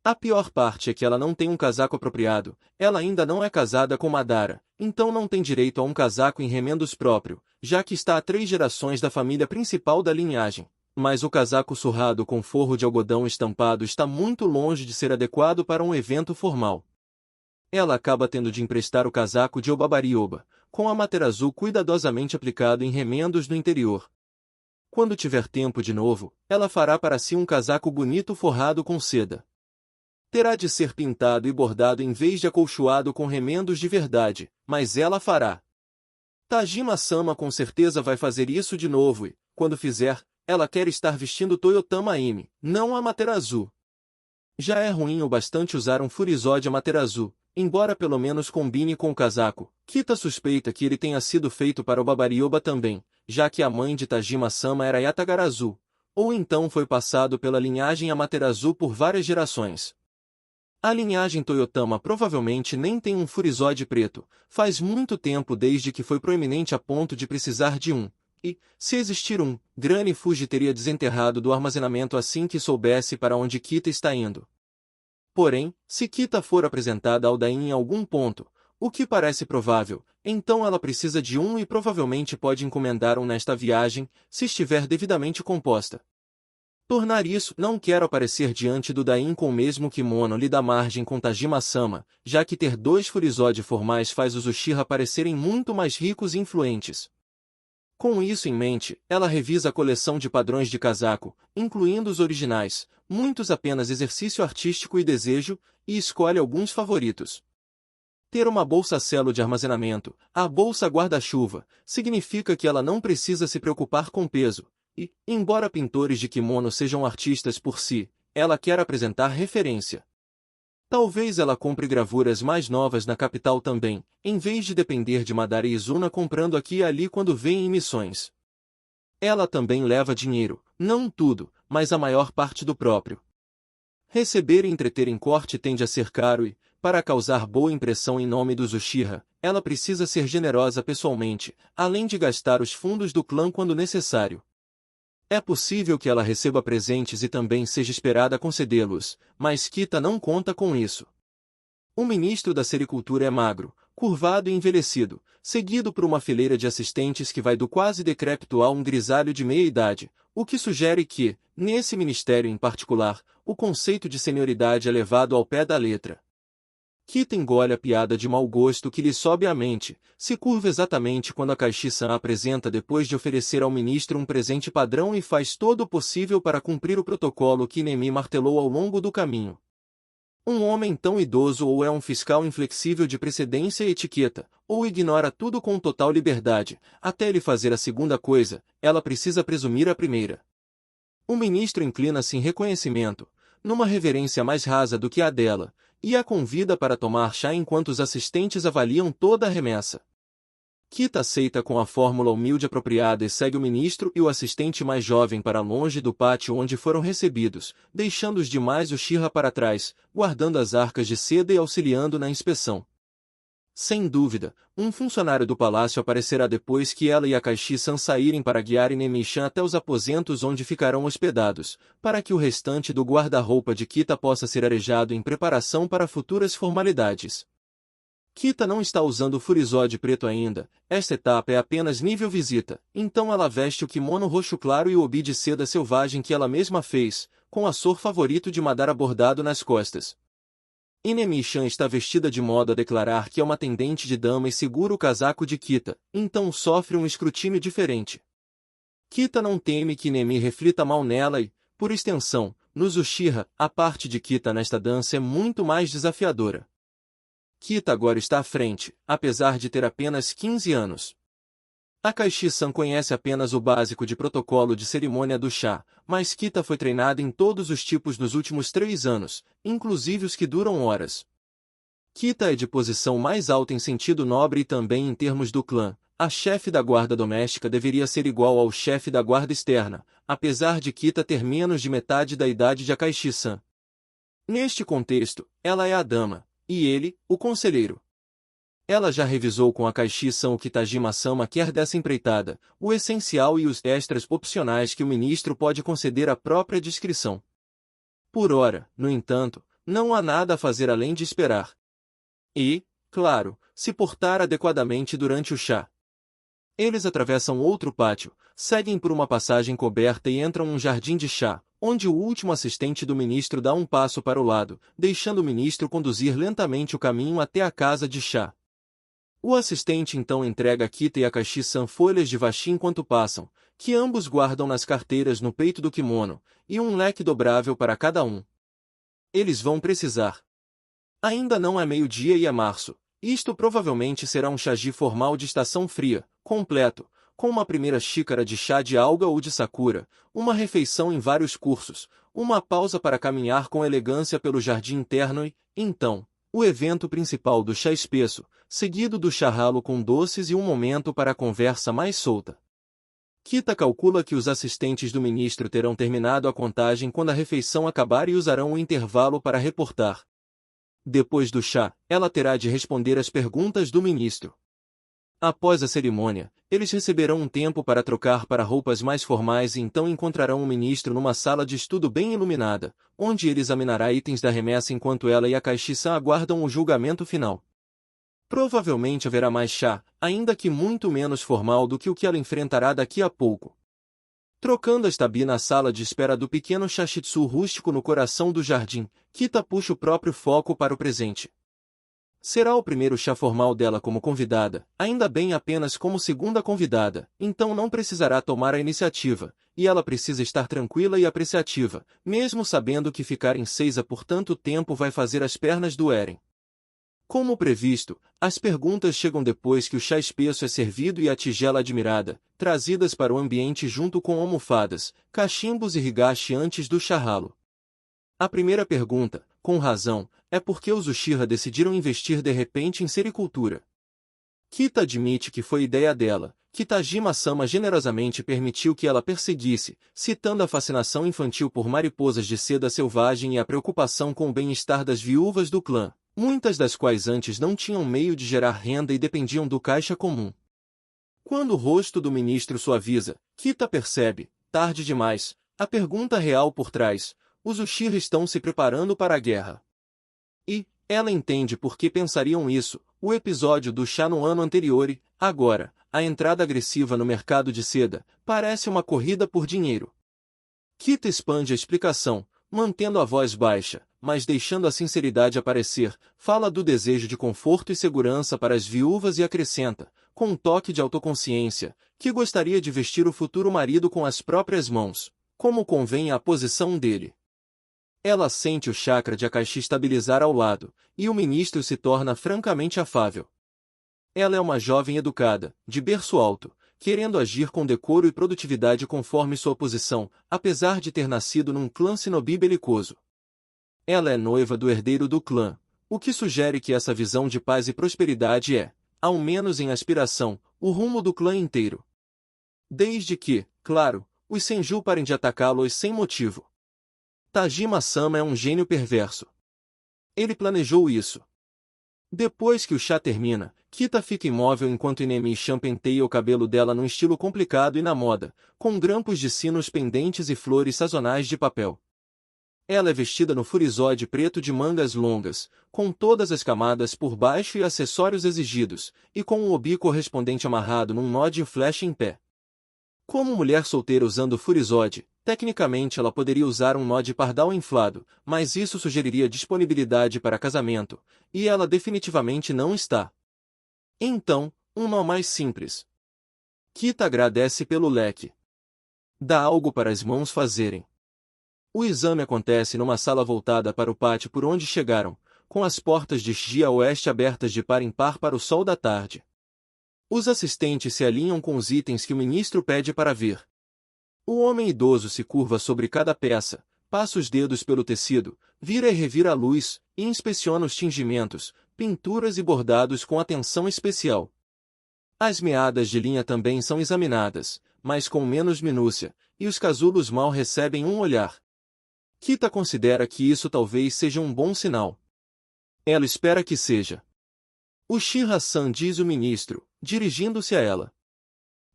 A pior parte é que ela não tem um casaco apropriado, ela ainda não é casada com Madara, então não tem direito a um casaco em remendos próprio, já que está há 3 gerações da família principal da linhagem. Mas o casaco surrado com forro de algodão estampado está muito longe de ser adequado para um evento formal. Ela acaba tendo de emprestar o casaco de Obabari-oba, com amaterasu cuidadosamente aplicado em remendos no interior. Quando tiver tempo de novo, ela fará para si um casaco bonito forrado com seda. Terá de ser pintado e bordado em vez de acolchoado com remendos de verdade, mas ela fará. Tajima-sama com certeza vai fazer isso de novo e, quando fizer, ela quer estar vestindo Toyotama Imi, não Amaterasu. Já é ruim o bastante usar um furisode Amaterasu, embora pelo menos combine com o casaco. Kita suspeita que ele tenha sido feito para Obabari-oba também, já que a mãe de Tajima-sama era Yatagarazu, ou então foi passado pela linhagem Amaterasu por várias gerações. A linhagem Toyotama provavelmente nem tem um furisode preto, faz muito tempo desde que foi proeminente a ponto de precisar de um. E, se existir um, Granny Fuji teria desenterrado do armazenamento assim que soubesse para onde Kita está indo. Porém, se Kita for apresentada ao Dain em algum ponto, o que parece provável, então ela precisa de um e provavelmente pode encomendar um nesta viagem, se estiver devidamente composta. Tornar isso, não quero aparecer diante do Dain com o mesmo kimono lhe dá margem com Tajima-sama, já que ter 2 furisode formais faz os Uchiha parecerem muito mais ricos e influentes. Com isso em mente, ela revisa a coleção de padrões de casaco, incluindo os originais, muitos apenas exercício artístico e desejo, e escolhe alguns favoritos. Ter uma bolsa celo de armazenamento, a bolsa guarda-chuva, significa que ela não precisa se preocupar com peso, e, embora pintores de kimono sejam artistas por si, ela quer apresentar referência. Talvez ela compre gravuras mais novas na capital também, em vez de depender de Madara e Izuna comprando aqui e ali quando vem em missões. Ela também leva dinheiro, não tudo, mas a maior parte do próprio. Receber e entreter em corte tende a ser caro e, para causar boa impressão em nome dos Uchiha, ela precisa ser generosa pessoalmente, além de gastar os fundos do clã quando necessário. É possível que ela receba presentes e também seja esperada concedê-los, mas Kita não conta com isso. O ministro da sericultura é magro, curvado e envelhecido, seguido por uma fileira de assistentes que vai do quase decrépito a um grisalho de meia-idade, o que sugere que, nesse ministério em particular, o conceito de senioridade é levado ao pé da letra. Kita engole a piada de mau gosto que lhe sobe à mente, se curva exatamente quando a Kaishi-san apresenta depois de oferecer ao ministro um presente padrão e faz todo o possível para cumprir o protocolo que Nemi martelou ao longo do caminho. Um homem tão idoso ou é um fiscal inflexível de precedência e etiqueta, ou ignora tudo com total liberdade, até ele fazer a segunda coisa, ela precisa presumir a primeira. O ministro inclina-se em reconhecimento, numa reverência mais rasa do que a dela, e a convida para tomar chá enquanto os assistentes avaliam toda a remessa. Kita aceita com a fórmula humilde apropriada e segue o ministro e o assistente mais jovem para longe do pátio onde foram recebidos, deixando os demais Uchiha para trás, guardando as arcas de seda e auxiliando na inspeção. Sem dúvida, um funcionário do palácio aparecerá depois que ela e a Kaishi-san saírem para guiar Nemi-chan até os aposentos onde ficarão hospedados, para que o restante do guarda-roupa de Kita possa ser arejado em preparação para futuras formalidades. Kita não está usando o furisode preto ainda, esta etapa é apenas nível visita, então ela veste o kimono roxo claro e o obi de seda selvagem que ela mesma fez, com o açor favorito de Madara bordado nas costas. Nemi-chan está vestida de modo a declarar que é uma atendente de dama e segura o casaco de Kita, então sofre um escrutínio diferente. Kita não teme que Nemi reflita mal nela e, por extensão, nos Uchiha, a parte de Kita nesta dança é muito mais desafiadora. Kita agora está à frente, apesar de ter apenas 15 anos. A Kaishi-san conhece apenas o básico de protocolo de cerimônia do chá, mas Kita foi treinada em todos os tipos nos últimos 3 anos, inclusive os que duram horas. Kita é de posição mais alta em sentido nobre e também em termos do clã. A chefe da guarda doméstica deveria ser igual ao chefe da guarda externa, apesar de Kita ter menos de metade da idade de Kaishi-san. Neste contexto, ela é a dama, e ele, o conselheiro. Ela já revisou com a Kaishi-san o que Tajima-sama quer dessa empreitada, o essencial e os extras opcionais que o ministro pode conceder à própria discrição. Por ora, no entanto, não há nada a fazer além de esperar. E, claro, se portar adequadamente durante o chá. Eles atravessam outro pátio, seguem por uma passagem coberta e entram num jardim de chá, onde o último assistente do ministro dá um passo para o lado, deixando o ministro conduzir lentamente o caminho até a casa de chá. O assistente então entrega a Kita e a Kaishi-san folhas de vashi enquanto passam, que ambos guardam nas carteiras no peito do kimono, e um leque dobrável para cada um. Eles vão precisar. Ainda não é meio-dia e é março. Isto provavelmente será um chagi formal de estação fria, completo, com uma primeira xícara de chá de alga ou de sakura, uma refeição em vários cursos, uma pausa para caminhar com elegância pelo jardim interno e, então, o evento principal do chá espesso, seguido do chá ralo com doces e um momento para a conversa mais solta. Kita calcula que os assistentes do ministro terão terminado a contagem quando a refeição acabar e usarão o intervalo para reportar. Depois do chá, ela terá de responder às perguntas do ministro. Após a cerimônia, eles receberão um tempo para trocar para roupas mais formais e então encontrarão o ministro numa sala de estudo bem iluminada, onde ele examinará itens da remessa enquanto ela e a Kaishi-san aguardam o julgamento final. Provavelmente haverá mais chá, ainda que muito menos formal do que o que ela enfrentará daqui a pouco. Trocando a tabi na sala de espera do pequeno shashitsu rústico no coração do jardim, Kita puxa o próprio foco para o presente. Será o primeiro chá formal dela como convidada, ainda bem apenas como segunda convidada, então não precisará tomar a iniciativa, e ela precisa estar tranquila e apreciativa, mesmo sabendo que ficar em Seiza por tanto tempo vai fazer as pernas doerem. Como previsto, as perguntas chegam depois que o chá espesso é servido e a tigela admirada, trazidas para o ambiente junto com almofadas, cachimbos e higashi antes do chá ralo. A primeira pergunta, com razão, é por que os Uchiha decidiram investir de repente em sericultura. Kita admite que foi ideia dela, que Tajima-sama generosamente permitiu que ela perseguisse, citando a fascinação infantil por mariposas de seda selvagem e a preocupação com o bem-estar das viúvas do clã, muitas das quais antes não tinham meio de gerar renda e dependiam do caixa comum. Quando o rosto do ministro suaviza, Kita percebe, tarde demais, a pergunta real por trás: os Uchiha estão se preparando para a guerra. E ela entende por que pensariam isso. O episódio do chá no ano anterior e, agora, a entrada agressiva no mercado de seda, parece uma corrida por dinheiro. Kita expande a explicação, mantendo a voz baixa, mas deixando a sinceridade aparecer, fala do desejo de conforto e segurança para as viúvas e acrescenta, com um toque de autoconsciência, que gostaria de vestir o futuro marido com as próprias mãos, como convém à posição dele. Ela sente o chakra de Akashi estabilizar ao lado, e o ministro se torna francamente afável. Ela é uma jovem educada, de berço alto, querendo agir com decoro e produtividade conforme sua posição, apesar de ter nascido num clã shinobi belicoso. Ela é noiva do herdeiro do clã, o que sugere que essa visão de paz e prosperidade é, ao menos em aspiração, o rumo do clã inteiro. Desde que, claro, os Senju parem de atacá-los sem motivo. Tajima-sama é um gênio perverso. Ele planejou isso. Depois que o chá termina, Kita fica imóvel enquanto Inemi-chan penteia o cabelo dela num estilo complicado e na moda, com grampos de sinos pendentes e flores sazonais de papel. Ela é vestida no furisode preto de mangas longas, com todas as camadas por baixo e acessórios exigidos, e com um obi correspondente amarrado num nó de flecha em pé. Como mulher solteira usando furisode, tecnicamente ela poderia usar um nó de pardal inflado, mas isso sugeriria disponibilidade para casamento, e ela definitivamente não está. Então, um nó mais simples. Kita agradece pelo leque. Dá algo para as mãos fazerem. O exame acontece numa sala voltada para o pátio por onde chegaram, com as portas de Shiji a oeste abertas de par em par para o sol da tarde. Os assistentes se alinham com os itens que o ministro pede para ver. O homem idoso se curva sobre cada peça, passa os dedos pelo tecido, vira e revira a luz, e inspeciona os tingimentos, pinturas e bordados com atenção especial. As meadas de linha também são examinadas, mas com menos minúcia, e os casulos mal recebem um olhar. Kita considera que isso talvez seja um bom sinal. Ela espera que seja. Uchiha-san, diz o ministro, dirigindo-se a ela.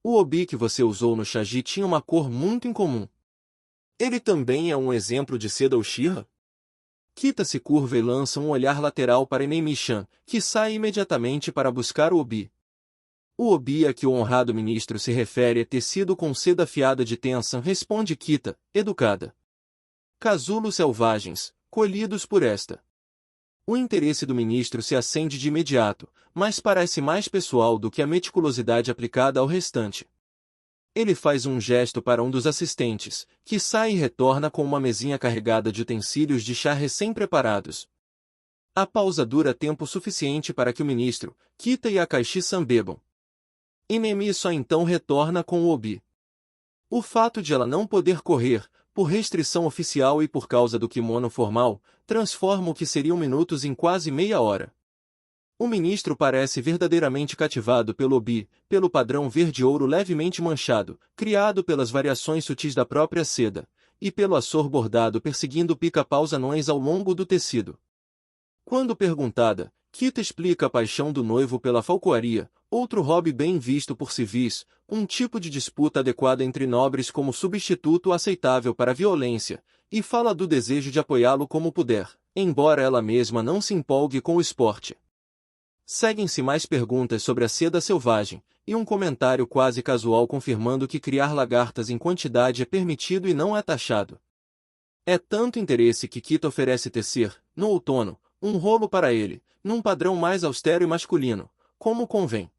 O obi que você usou no Shaji tinha uma cor muito incomum. Ele também é um exemplo de seda Uchiha? Kita se curva e lança um olhar lateral para Inemi-chan, que sai imediatamente para buscar o obi. O obi a que o honrado ministro se refere é tecido com seda afiada de tensan, responde Kita, educada. Casulos selvagens, colhidos por esta. O interesse do ministro se acende de imediato, mas parece mais pessoal do que a meticulosidade aplicada ao restante. Ele faz um gesto para um dos assistentes, que sai e retorna com uma mesinha carregada de utensílios de chá recém-preparados. A pausa dura tempo suficiente para que o ministro, Kita e Akashi-san bebam. Inemi só então retorna com o obi. O fato de ela não poder correr, por restrição oficial e por causa do kimono formal, transforma o que seriam minutos em quase meia hora. O ministro parece verdadeiramente cativado pelo obi, pelo padrão verde-ouro levemente manchado, criado pelas variações sutis da própria seda, e pelo açor bordado perseguindo pica-paus anões ao longo do tecido. Quando perguntada, Kita explica a paixão do noivo pela falcoaria, outro hobby bem visto por civis, um tipo de disputa adequada entre nobres como substituto aceitável para a violência, e fala do desejo de apoiá-lo como puder, embora ela mesma não se empolgue com o esporte. Seguem-se mais perguntas sobre a seda selvagem, e um comentário quase casual confirmando que criar lagartas em quantidade é permitido e não é taxado. É tanto interesse que Kita oferece tecer, no outono, um rolo para ele, num padrão mais austero e masculino, como convém.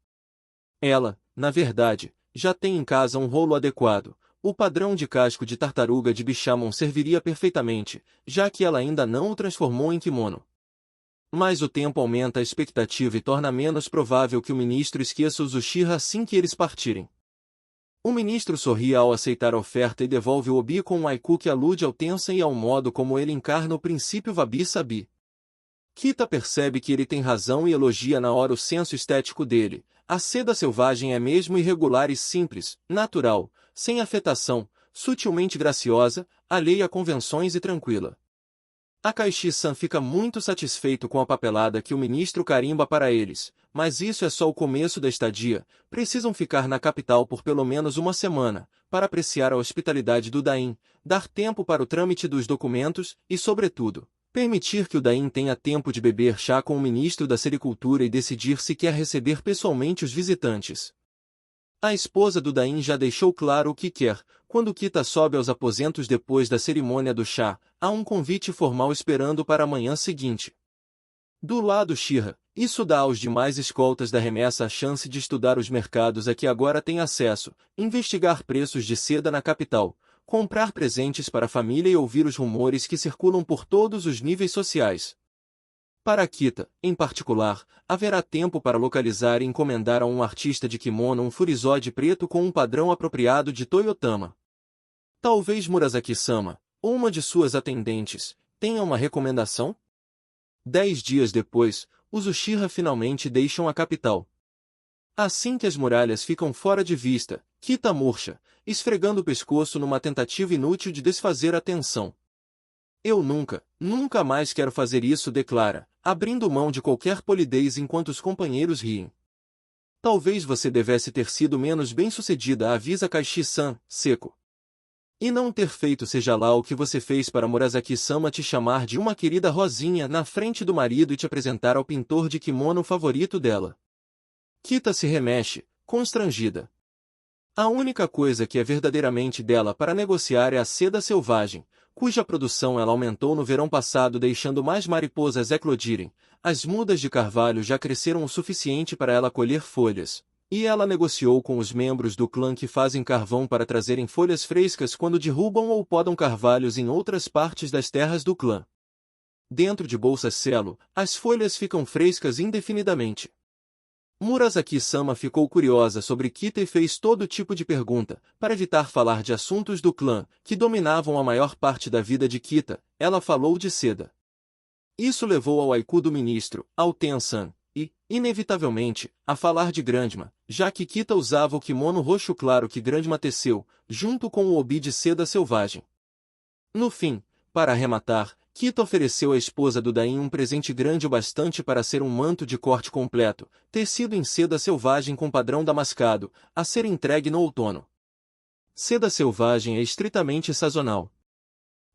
Ela, na verdade, já tem em casa um rolo adequado. O padrão de casco de tartaruga de Bishamon serviria perfeitamente, já que ela ainda não o transformou em kimono. Mas o tempo aumenta a expectativa e torna menos provável que o ministro esqueça os Uchiha assim que eles partirem. O ministro sorri ao aceitar a oferta e devolve o obi com um haiku que alude ao Tensei e ao modo como ele encarna o princípio Wabi-Sabi. Kita percebe que ele tem razão e elogia na hora o senso estético dele. A seda selvagem é mesmo irregular e simples, natural, sem afetação, sutilmente graciosa, alheia a convenções e tranquila. Akaishi-san fica muito satisfeito com a papelada que o ministro carimba para eles, mas isso é só o começo da estadia. Precisam ficar na capital por pelo menos uma semana, para apreciar a hospitalidade do Dain, dar tempo para o trâmite dos documentos e, sobretudo, permitir que o Dain tenha tempo de beber chá com o ministro da Sericultura e decidir se quer receber pessoalmente os visitantes. A esposa do Dain já deixou claro o que quer. Quando Kita sobe aos aposentos depois da cerimônia do chá, há um convite formal esperando para a manhã seguinte. Do lado Uchiha, isso dá aos demais escoltas da remessa a chance de estudar os mercados a que agora tem acesso, investigar preços de seda na capital, comprar presentes para a família e ouvir os rumores que circulam por todos os níveis sociais. Para Kita, em particular, haverá tempo para localizar e encomendar a um artista de kimono um furisode preto com um padrão apropriado de Toyotama. Talvez Murasaki-sama, ou uma de suas atendentes, tenha uma recomendação? 10 dias depois, os Uchiha finalmente deixam a capital. Assim que as muralhas ficam fora de vista, Kita murcha, esfregando o pescoço numa tentativa inútil de desfazer a tensão. Eu nunca mais quero fazer isso, declara, abrindo mão de qualquer polidez enquanto os companheiros riem. Talvez você devesse ter sido menos bem-sucedida, avisa Kaishi-san, seco. E não ter feito seja lá o que você fez para Murasaki-sama te chamar de uma querida rosinha na frente do marido e te apresentar ao pintor de kimono favorito dela. Kita se remexe, constrangida. A única coisa que é verdadeiramente dela para negociar é a seda selvagem, cuja produção ela aumentou no verão passado deixando mais mariposas eclodirem. As mudas de carvalho já cresceram o suficiente para ela colher folhas. E ela negociou com os membros do clã que fazem carvão para trazerem folhas frescas quando derrubam ou podam carvalhos em outras partes das terras do clã. Dentro de bolsas selo, as folhas ficam frescas indefinidamente. Murasaki-sama ficou curiosa sobre Kita e fez todo tipo de pergunta, para evitar falar de assuntos do clã, que dominavam a maior parte da vida de Kita. Ela falou de seda. Isso levou ao haiku do ministro, ao Ten-san, e, inevitavelmente, a falar de Grandma, já que Kita usava o kimono roxo claro que Grandma teceu, junto com o obi de seda selvagem. No fim, para arrematar, Kita ofereceu à esposa do Dain um presente grande o bastante para ser um manto de corte completo, tecido em seda selvagem com padrão damascado, a ser entregue no outono. Seda selvagem é estritamente sazonal.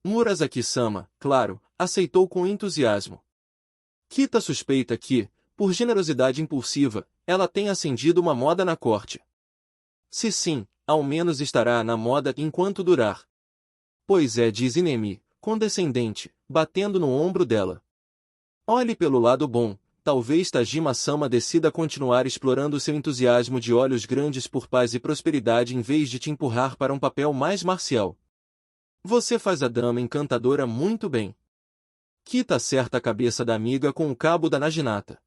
Murasaki-sama, claro, aceitou com entusiasmo. Kita suspeita que, por generosidade impulsiva, ela tenha acendido uma moda na corte. Se sim, ao menos estará na moda enquanto durar. Pois é, diz Inemi, condescendente, batendo no ombro dela. Olhe pelo lado bom, talvez Tajima-sama decida continuar explorando seu entusiasmo de olhos grandes por paz e prosperidade em vez de te empurrar para um papel mais marcial. Você faz a dama encantadora muito bem. Kita acerta a cabeça da amiga com o cabo da naginata.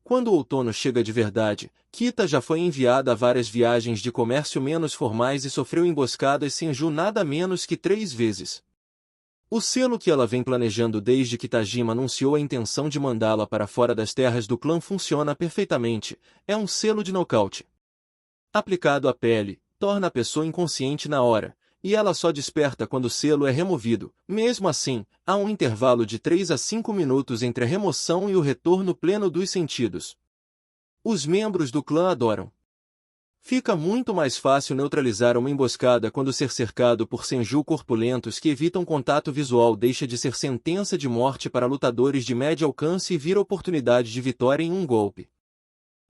Quando o outono chega de verdade, Kita já foi enviada a várias viagens de comércio menos formais e sofreu emboscadas Senju nada menos que 3 vezes. O selo que ela vem planejando desde que Tajima anunciou a intenção de mandá-la para fora das terras do clã funciona perfeitamente, é um selo de nocaute. Aplicado à pele, torna a pessoa inconsciente na hora, e ela só desperta quando o selo é removido. Mesmo assim, há um intervalo de 3 a 5 minutos entre a remoção e o retorno pleno dos sentidos. Os membros do clã adoram. Fica muito mais fácil neutralizar uma emboscada quando ser cercado por Senju corpulentos que evitam contato visual deixa de ser sentença de morte para lutadores de médio alcance e vira oportunidade de vitória em um golpe.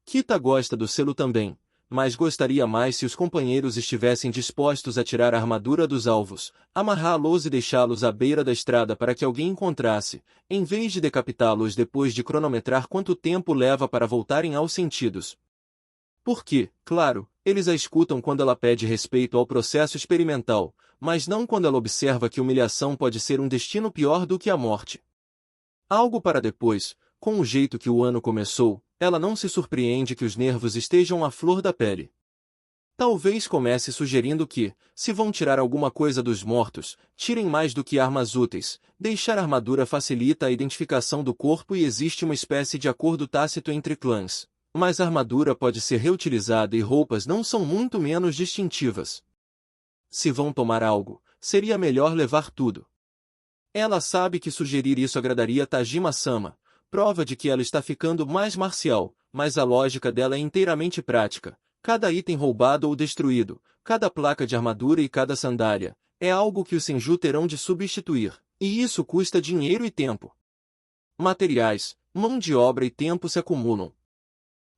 Kita gosta do selo também, mas gostaria mais se os companheiros estivessem dispostos a tirar a armadura dos alvos, amarrá-los e deixá-los à beira da estrada para que alguém encontrasse, em vez de decapitá-los depois de cronometrar quanto tempo leva para voltarem aos sentidos. Porque, claro, eles a escutam quando ela pede respeito ao processo experimental, mas não quando ela observa que humilhação pode ser um destino pior do que a morte. Algo para depois, Com o jeito que o ano começou, ela não se surpreende que os nervos estejam à flor da pele. Talvez comece sugerindo que, se vão tirar alguma coisa dos mortos, tirem mais do que armas úteis. Deixar armadura facilita a identificação do corpo e existe uma espécie de acordo tácito entre clãs. Mas a armadura pode ser reutilizada e roupas não são muito menos distintivas. Se vão tomar algo, seria melhor levar tudo. Ela sabe que sugerir isso agradaria Tajima-sama, prova de que ela está ficando mais marcial, mas a lógica dela é inteiramente prática. Cada item roubado ou destruído, cada placa de armadura e cada sandália, é algo que os Senju terão de substituir, e isso custa dinheiro e tempo. Materiais, mão de obra e tempo se acumulam.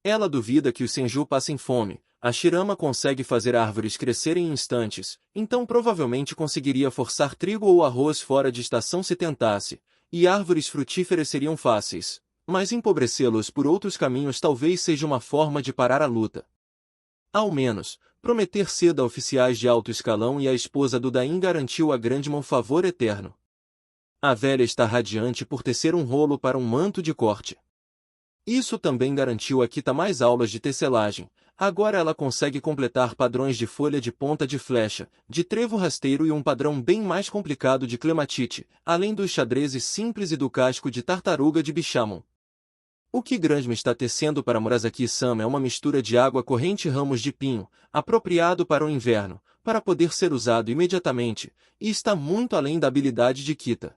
Ela duvida que os Senju passem fome. A Shirama consegue fazer árvores crescerem em instantes, então provavelmente conseguiria forçar trigo ou arroz fora de estação se tentasse, e árvores frutíferas seriam fáceis. Mas empobrecê-los por outros caminhos talvez seja uma forma de parar a luta. Ao menos, prometer cedo a oficiais de alto escalão e a esposa do Dain garantiu a Grandma um favor eterno. A velha está radiante por tecer um rolo para um manto de corte. Isso também garantiu a Kita mais aulas de tecelagem. Agora ela consegue completar padrões de folha de ponta de flecha, de trevo rasteiro e um padrão bem mais complicado de clematite, além dos xadrezes simples e do casco de tartaruga de Bishamon. O que Grandma está tecendo para Murasaki-sama é uma mistura de água corrente e ramos de pinho, apropriado para o inverno, para poder ser usado imediatamente, e está muito além da habilidade de Kita.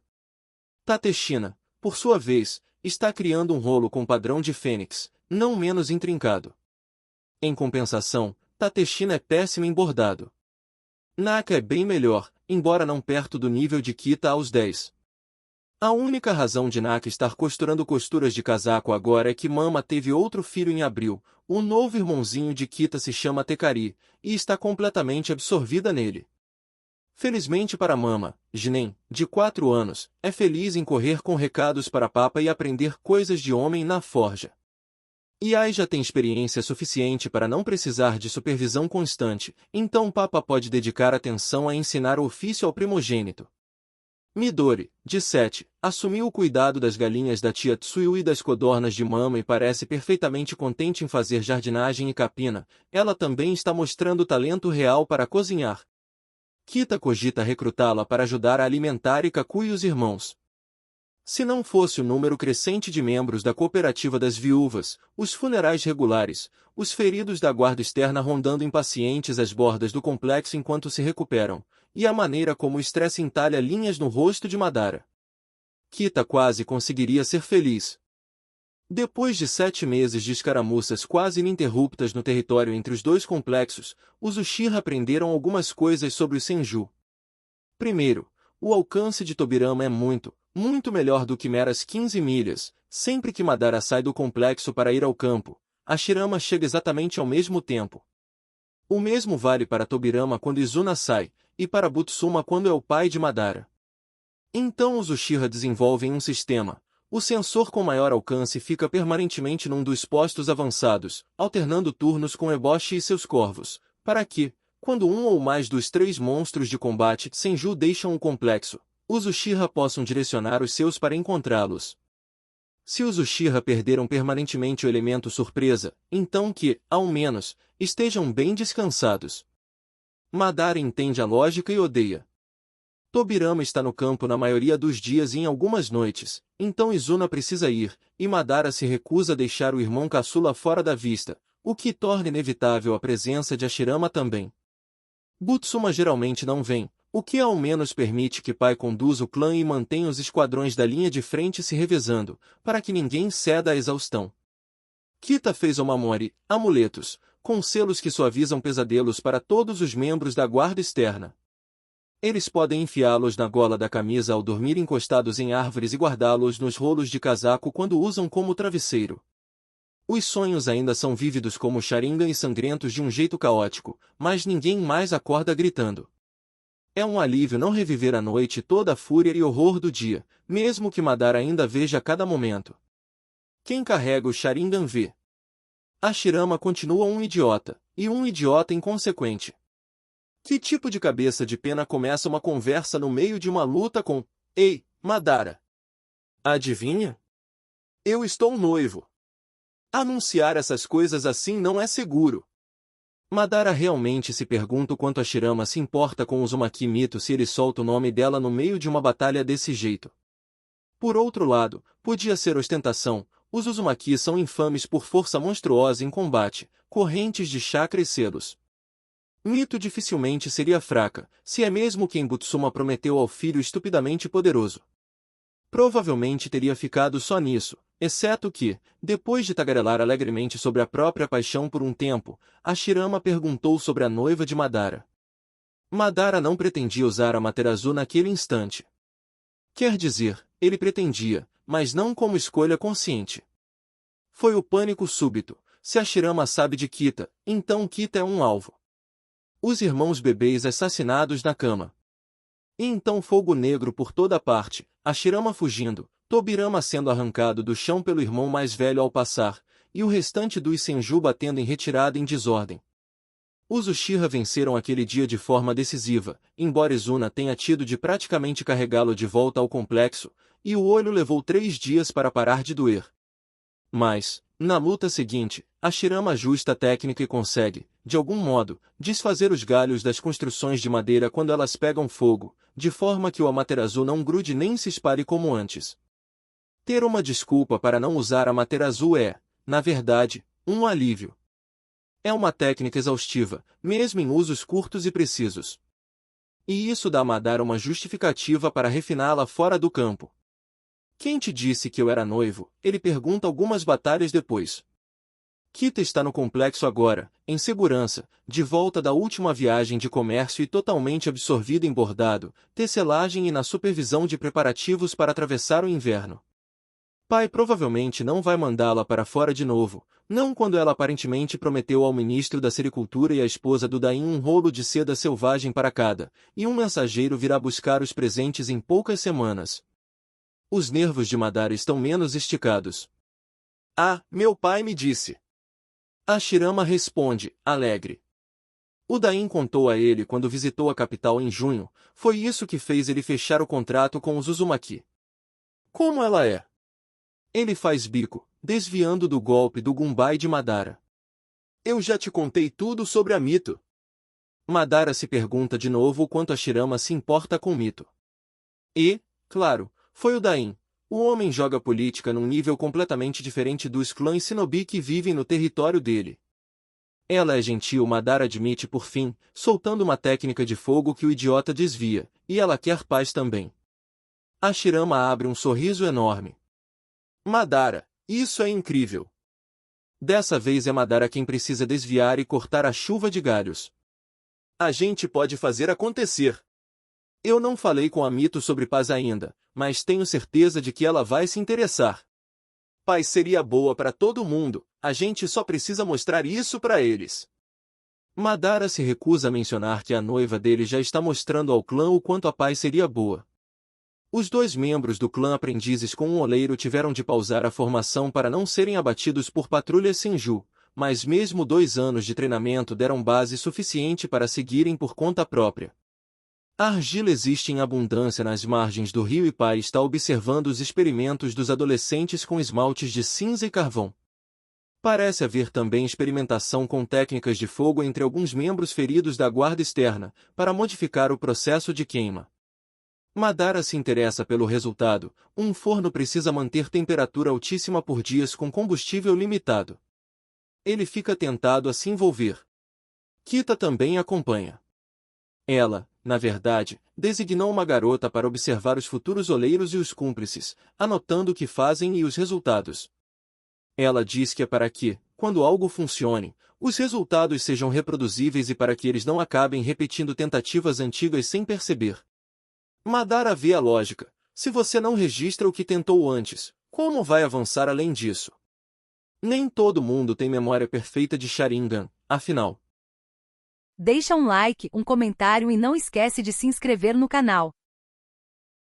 Tateshina, por sua vez, está criando um rolo com padrão de fênix, não menos intrincado. Em compensação, Tateshina é péssima em bordado. Naka é bem melhor, embora não perto do nível de Kita aos 10. A única razão de Naka estar costurando costuras de casaco agora é que Mama teve outro filho em abril. O novo irmãozinho de Kita se chama Tekari, e está completamente absorvida nele. Felizmente para Mama, Jinen, de 4 anos, é feliz em correr com recados para Papa e aprender coisas de homem na forja. Ai já tem experiência suficiente para não precisar de supervisão constante, então Papa pode dedicar atenção a ensinar o ofício ao primogênito. Midori, de 7, assumiu o cuidado das galinhas da tia Tsuyu e das codornas de Mama e parece perfeitamente contente em fazer jardinagem e capina. Ela também está mostrando talento real para cozinhar. Kita cogita recrutá-la para ajudar a alimentar Ikaku e os irmãos. Se não fosse o número crescente de membros da cooperativa das viúvas, os funerais regulares, os feridos da guarda externa rondando impacientes as bordas do complexo enquanto se recuperam, e a maneira como o estresse entalha linhas no rosto de Madara. Kita quase conseguiria ser feliz. Depois de 7 meses de escaramuças quase ininterruptas no território entre os dois complexos, os Uchiha aprenderam algumas coisas sobre o Senju. Primeiro, o alcance de Tobirama é muito melhor do que meras 15 milhas. Sempre que Madara sai do complexo para ir ao campo, a Shirama chega exatamente ao mesmo tempo. O mesmo vale para Tobirama quando Izuna sai, e para Butsuma quando é o pai de Madara. Então os Uchiha desenvolvem um sistema. O sensor com maior alcance fica permanentemente num dos postos avançados, alternando turnos com Eboshi e seus corvos, para que, quando um ou mais dos 3 monstros de combate Senju deixam o complexo, os Uchiha possam direcionar os seus para encontrá-los. Se os Uchiha perderam permanentemente o elemento surpresa, então que, ao menos, estejam bem descansados. Madara entende a lógica e odeia. Tobirama está no campo na maioria dos dias e em algumas noites, então Izuna precisa ir, e Madara se recusa a deixar o irmão caçula fora da vista, o que torna inevitável a presença de Hashirama também. Butsuma geralmente não vem, o que ao menos permite que pai conduza o clã e mantenha os esquadrões da linha de frente se revezando, para que ninguém ceda à exaustão. Kita fez Omamori, amuletos, com selos que suavizam pesadelos para todos os membros da guarda externa. Eles podem enfiá-los na gola da camisa ao dormir encostados em árvores e guardá-los nos rolos de casaco quando usam como travesseiro. Os sonhos ainda são vívidos como Sharingan e sangrentos de um jeito caótico, mas ninguém mais acorda gritando. É um alívio não reviver à noite toda a fúria e horror do dia, mesmo que Madara ainda veja a cada momento. Quem carrega o Sharingan vê. Hashirama continua um idiota, e um idiota inconsequente. Que tipo de cabeça de pena começa uma conversa no meio de uma luta com: Ei, Madara! Adivinha? Eu estou noivo. Anunciar essas coisas assim não é seguro. Madara realmente se pergunta o quanto a Shirama se importa com Uzumaki Mito se ele solta o nome dela no meio de uma batalha desse jeito. Por outro lado, podia ser ostentação. Os Uzumaki são infames por força monstruosa em combate, correntes de chakra e selos. Mito dificilmente seria fraca, se é mesmo quem Butsuma prometeu ao filho estupidamente poderoso. Provavelmente teria ficado só nisso, exceto que, depois de tagarelar alegremente sobre a própria paixão por um tempo, a Shirama perguntou sobre a noiva de Madara. Madara não pretendia usar a Materazu naquele instante. Quer dizer, ele pretendia, mas não como escolha consciente. Foi o pânico súbito. Se a Shirama sabe de Kita, então Kita é um alvo. Os irmãos bebês assassinados na cama. E então fogo negro por toda parte, a Shirama fugindo, Tobirama sendo arrancado do chão pelo irmão mais velho ao passar, e o restante dos Senju batendo em retirada em desordem. Os Uchiha venceram aquele dia de forma decisiva, embora Izuna tenha tido de praticamente carregá-lo de volta ao complexo, e o olho levou 3 dias para parar de doer. Mas, na luta seguinte, a Shirama ajusta a técnica e consegue, de algum modo, desfazer os galhos das construções de madeira quando elas pegam fogo, de forma que o Amaterasu não grude nem se espalhe como antes. Ter uma desculpa para não usar a Amaterasu é, na verdade, um alívio. É uma técnica exaustiva, mesmo em usos curtos e precisos. E isso dá a Madara uma justificativa para refiná-la fora do campo. Quem te disse que eu era noivo? Ele pergunta algumas batalhas depois. Kita está no complexo agora, em segurança, de volta da última viagem de comércio e totalmente absorvida em bordado, tecelagem e na supervisão de preparativos para atravessar o inverno. Pai provavelmente não vai mandá-la para fora de novo, não quando ela aparentemente prometeu ao ministro da Sericultura e à esposa do Dain um rolo de seda selvagem para cada, e um mensageiro virá buscar os presentes em poucas semanas. Os nervos de Madara estão menos esticados. Ah, meu pai me disse. A Shirama responde, alegre. O Dain contou a ele quando visitou a capital em junho, foi isso que fez ele fechar o contrato com os Uzumaki. Como ela é? Ele faz bico, desviando do golpe do Gunbai de Madara. Eu já te contei tudo sobre a Mito. Madara se pergunta de novo o quanto a Shirama se importa com Mito. E, claro, foi o Dain. O homem joga política num nível completamente diferente dos clãs Shinobi que vivem no território dele. Ela é gentil, Madara admite por fim, soltando uma técnica de fogo que o idiota desvia, e ela quer paz também. A Shirama abre um sorriso enorme. Madara, isso é incrível. Dessa vez é Madara quem precisa desviar e cortar a chuva de galhos. A gente pode fazer acontecer. Eu não falei com a Mito sobre paz ainda, mas tenho certeza de que ela vai se interessar. Paz seria boa para todo mundo, a gente só precisa mostrar isso para eles. Madara se recusa a mencionar que a noiva dele já está mostrando ao clã o quanto a paz seria boa. Os 2 membros do clã aprendizes com um oleiro tiveram de pausar a formação para não serem abatidos por patrulhas Senju, mas mesmo 2 anos de treinamento deram base suficiente para seguirem por conta própria. A argila existe em abundância nas margens do rio e Pai está observando os experimentos dos adolescentes com esmaltes de cinza e carvão. Parece haver também experimentação com técnicas de fogo entre alguns membros feridos da guarda externa, para modificar o processo de queima. Madara se interessa pelo resultado, um forno precisa manter temperatura altíssima por dias com combustível limitado. Ele fica tentado a se envolver. Kita também acompanha. Ela, na verdade, designou uma garota para observar os futuros oleiros e os cúmplices, anotando o que fazem e os resultados. Ela diz que é para que, quando algo funcione, os resultados sejam reproduzíveis e para que eles não acabem repetindo tentativas antigas sem perceber. Madara vê a lógica. Se você não registra o que tentou antes, como vai avançar além disso? Nem todo mundo tem memória perfeita de Sharingan, afinal.
Deixa um like, um comentário e não esquece de se inscrever no canal.